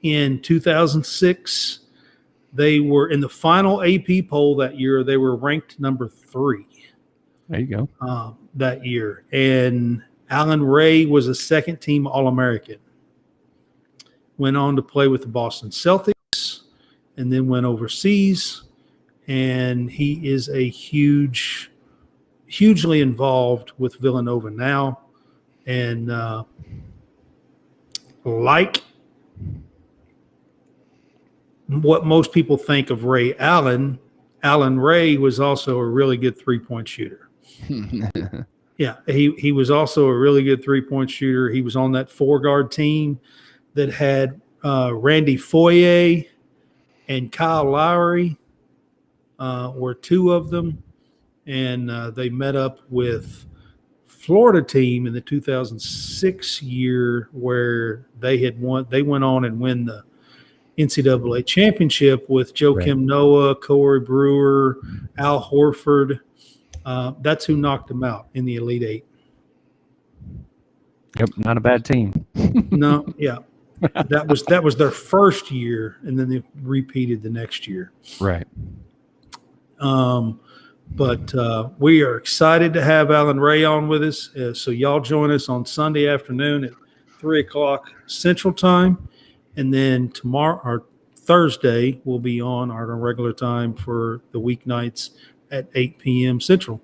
in 2006. They were in the final AP poll that year. They were ranked number 3. There you go. That year. And Alan Ray was a second-team All-American. Went on to play with the Boston Celtics and then went overseas. And he is a hugely involved with Villanova now. And like what most people think of Ray Allen, Alan Ray was also a really good three-point shooter. Yeah, he was also a really good three-point shooter. He was on that 4-guard team that had Randy Foye and Kyle Lowry were 2 of them. And they met up with Florida team in the 2006 year where they went on and win the NCAA championship with Joakim Noah, Corey Brewer, Al Horford. That's who knocked them out in the Elite Eight. Yep, not a bad team. No, yeah. That was their first year, and then they repeated the next year. Right. But we are excited to have Alan Ray on with us. So y'all join us on Sunday afternoon at 3:00 Central Time. And then tomorrow or Thursday, we'll be on our regular time for the weeknights at 8 p.m. Central.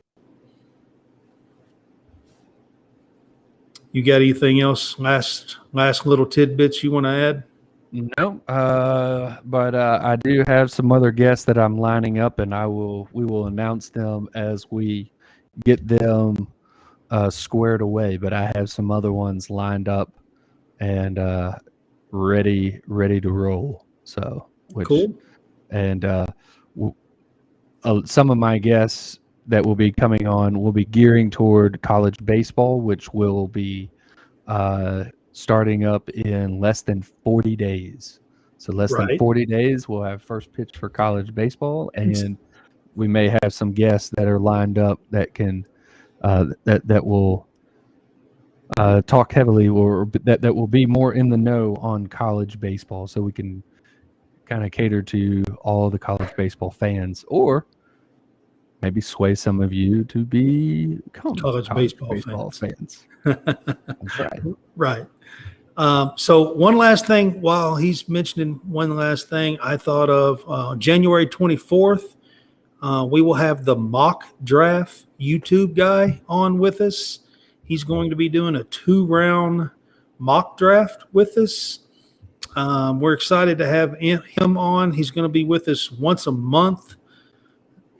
You got anything else? Last little tidbits you want to add? No, but I do have some other guests that I'm lining up, and we will announce them as we get them squared away. But I have some other ones lined up and ready to roll. So Cool. And some of my guests that will be coming on will be gearing toward college baseball, which will be starting up in less than 40 days. So less than 40 days, we'll have first pitch for college baseball, and we may have some guests that are lined up that can that will talk heavily or that will be more in the know on college baseball, so we can kind of cater to all the college baseball fans, or maybe sway some of you to become college baseball fans. That's right. Right. So one last thing, while he's mentioning one last thing, I thought of January 24th, We will have the mock draft YouTube guy on with us. He's going to be doing a 2-round mock draft with us. We're excited to have him on. He's going to be with us once a month.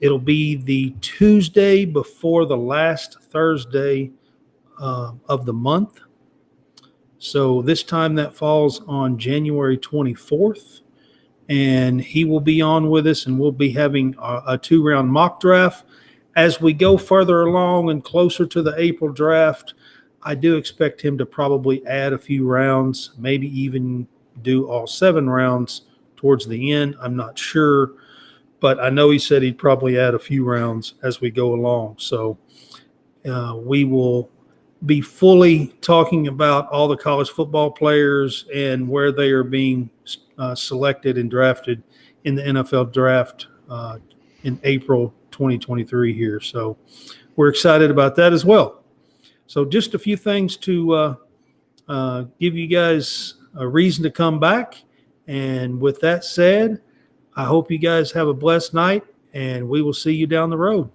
It'll be the Tuesday before the last Thursday of the month. So this time that falls on January 24th. And he will be on with us, and we'll be having a 2-round mock draft. As we go further along and closer to the April draft, I do expect him to probably add a few rounds, maybe even do all 7 rounds towards the end. I'm not sure, but I know he said he'd probably add a few rounds as we go along. So we will be fully talking about all the college football players and where they are being selected and drafted in the NFL draft in April 2023 here. So we're excited about that as well. So just a few things to give you guys a reason to come back. And with that said, I hope you guys have a blessed night, and we will see you down the road.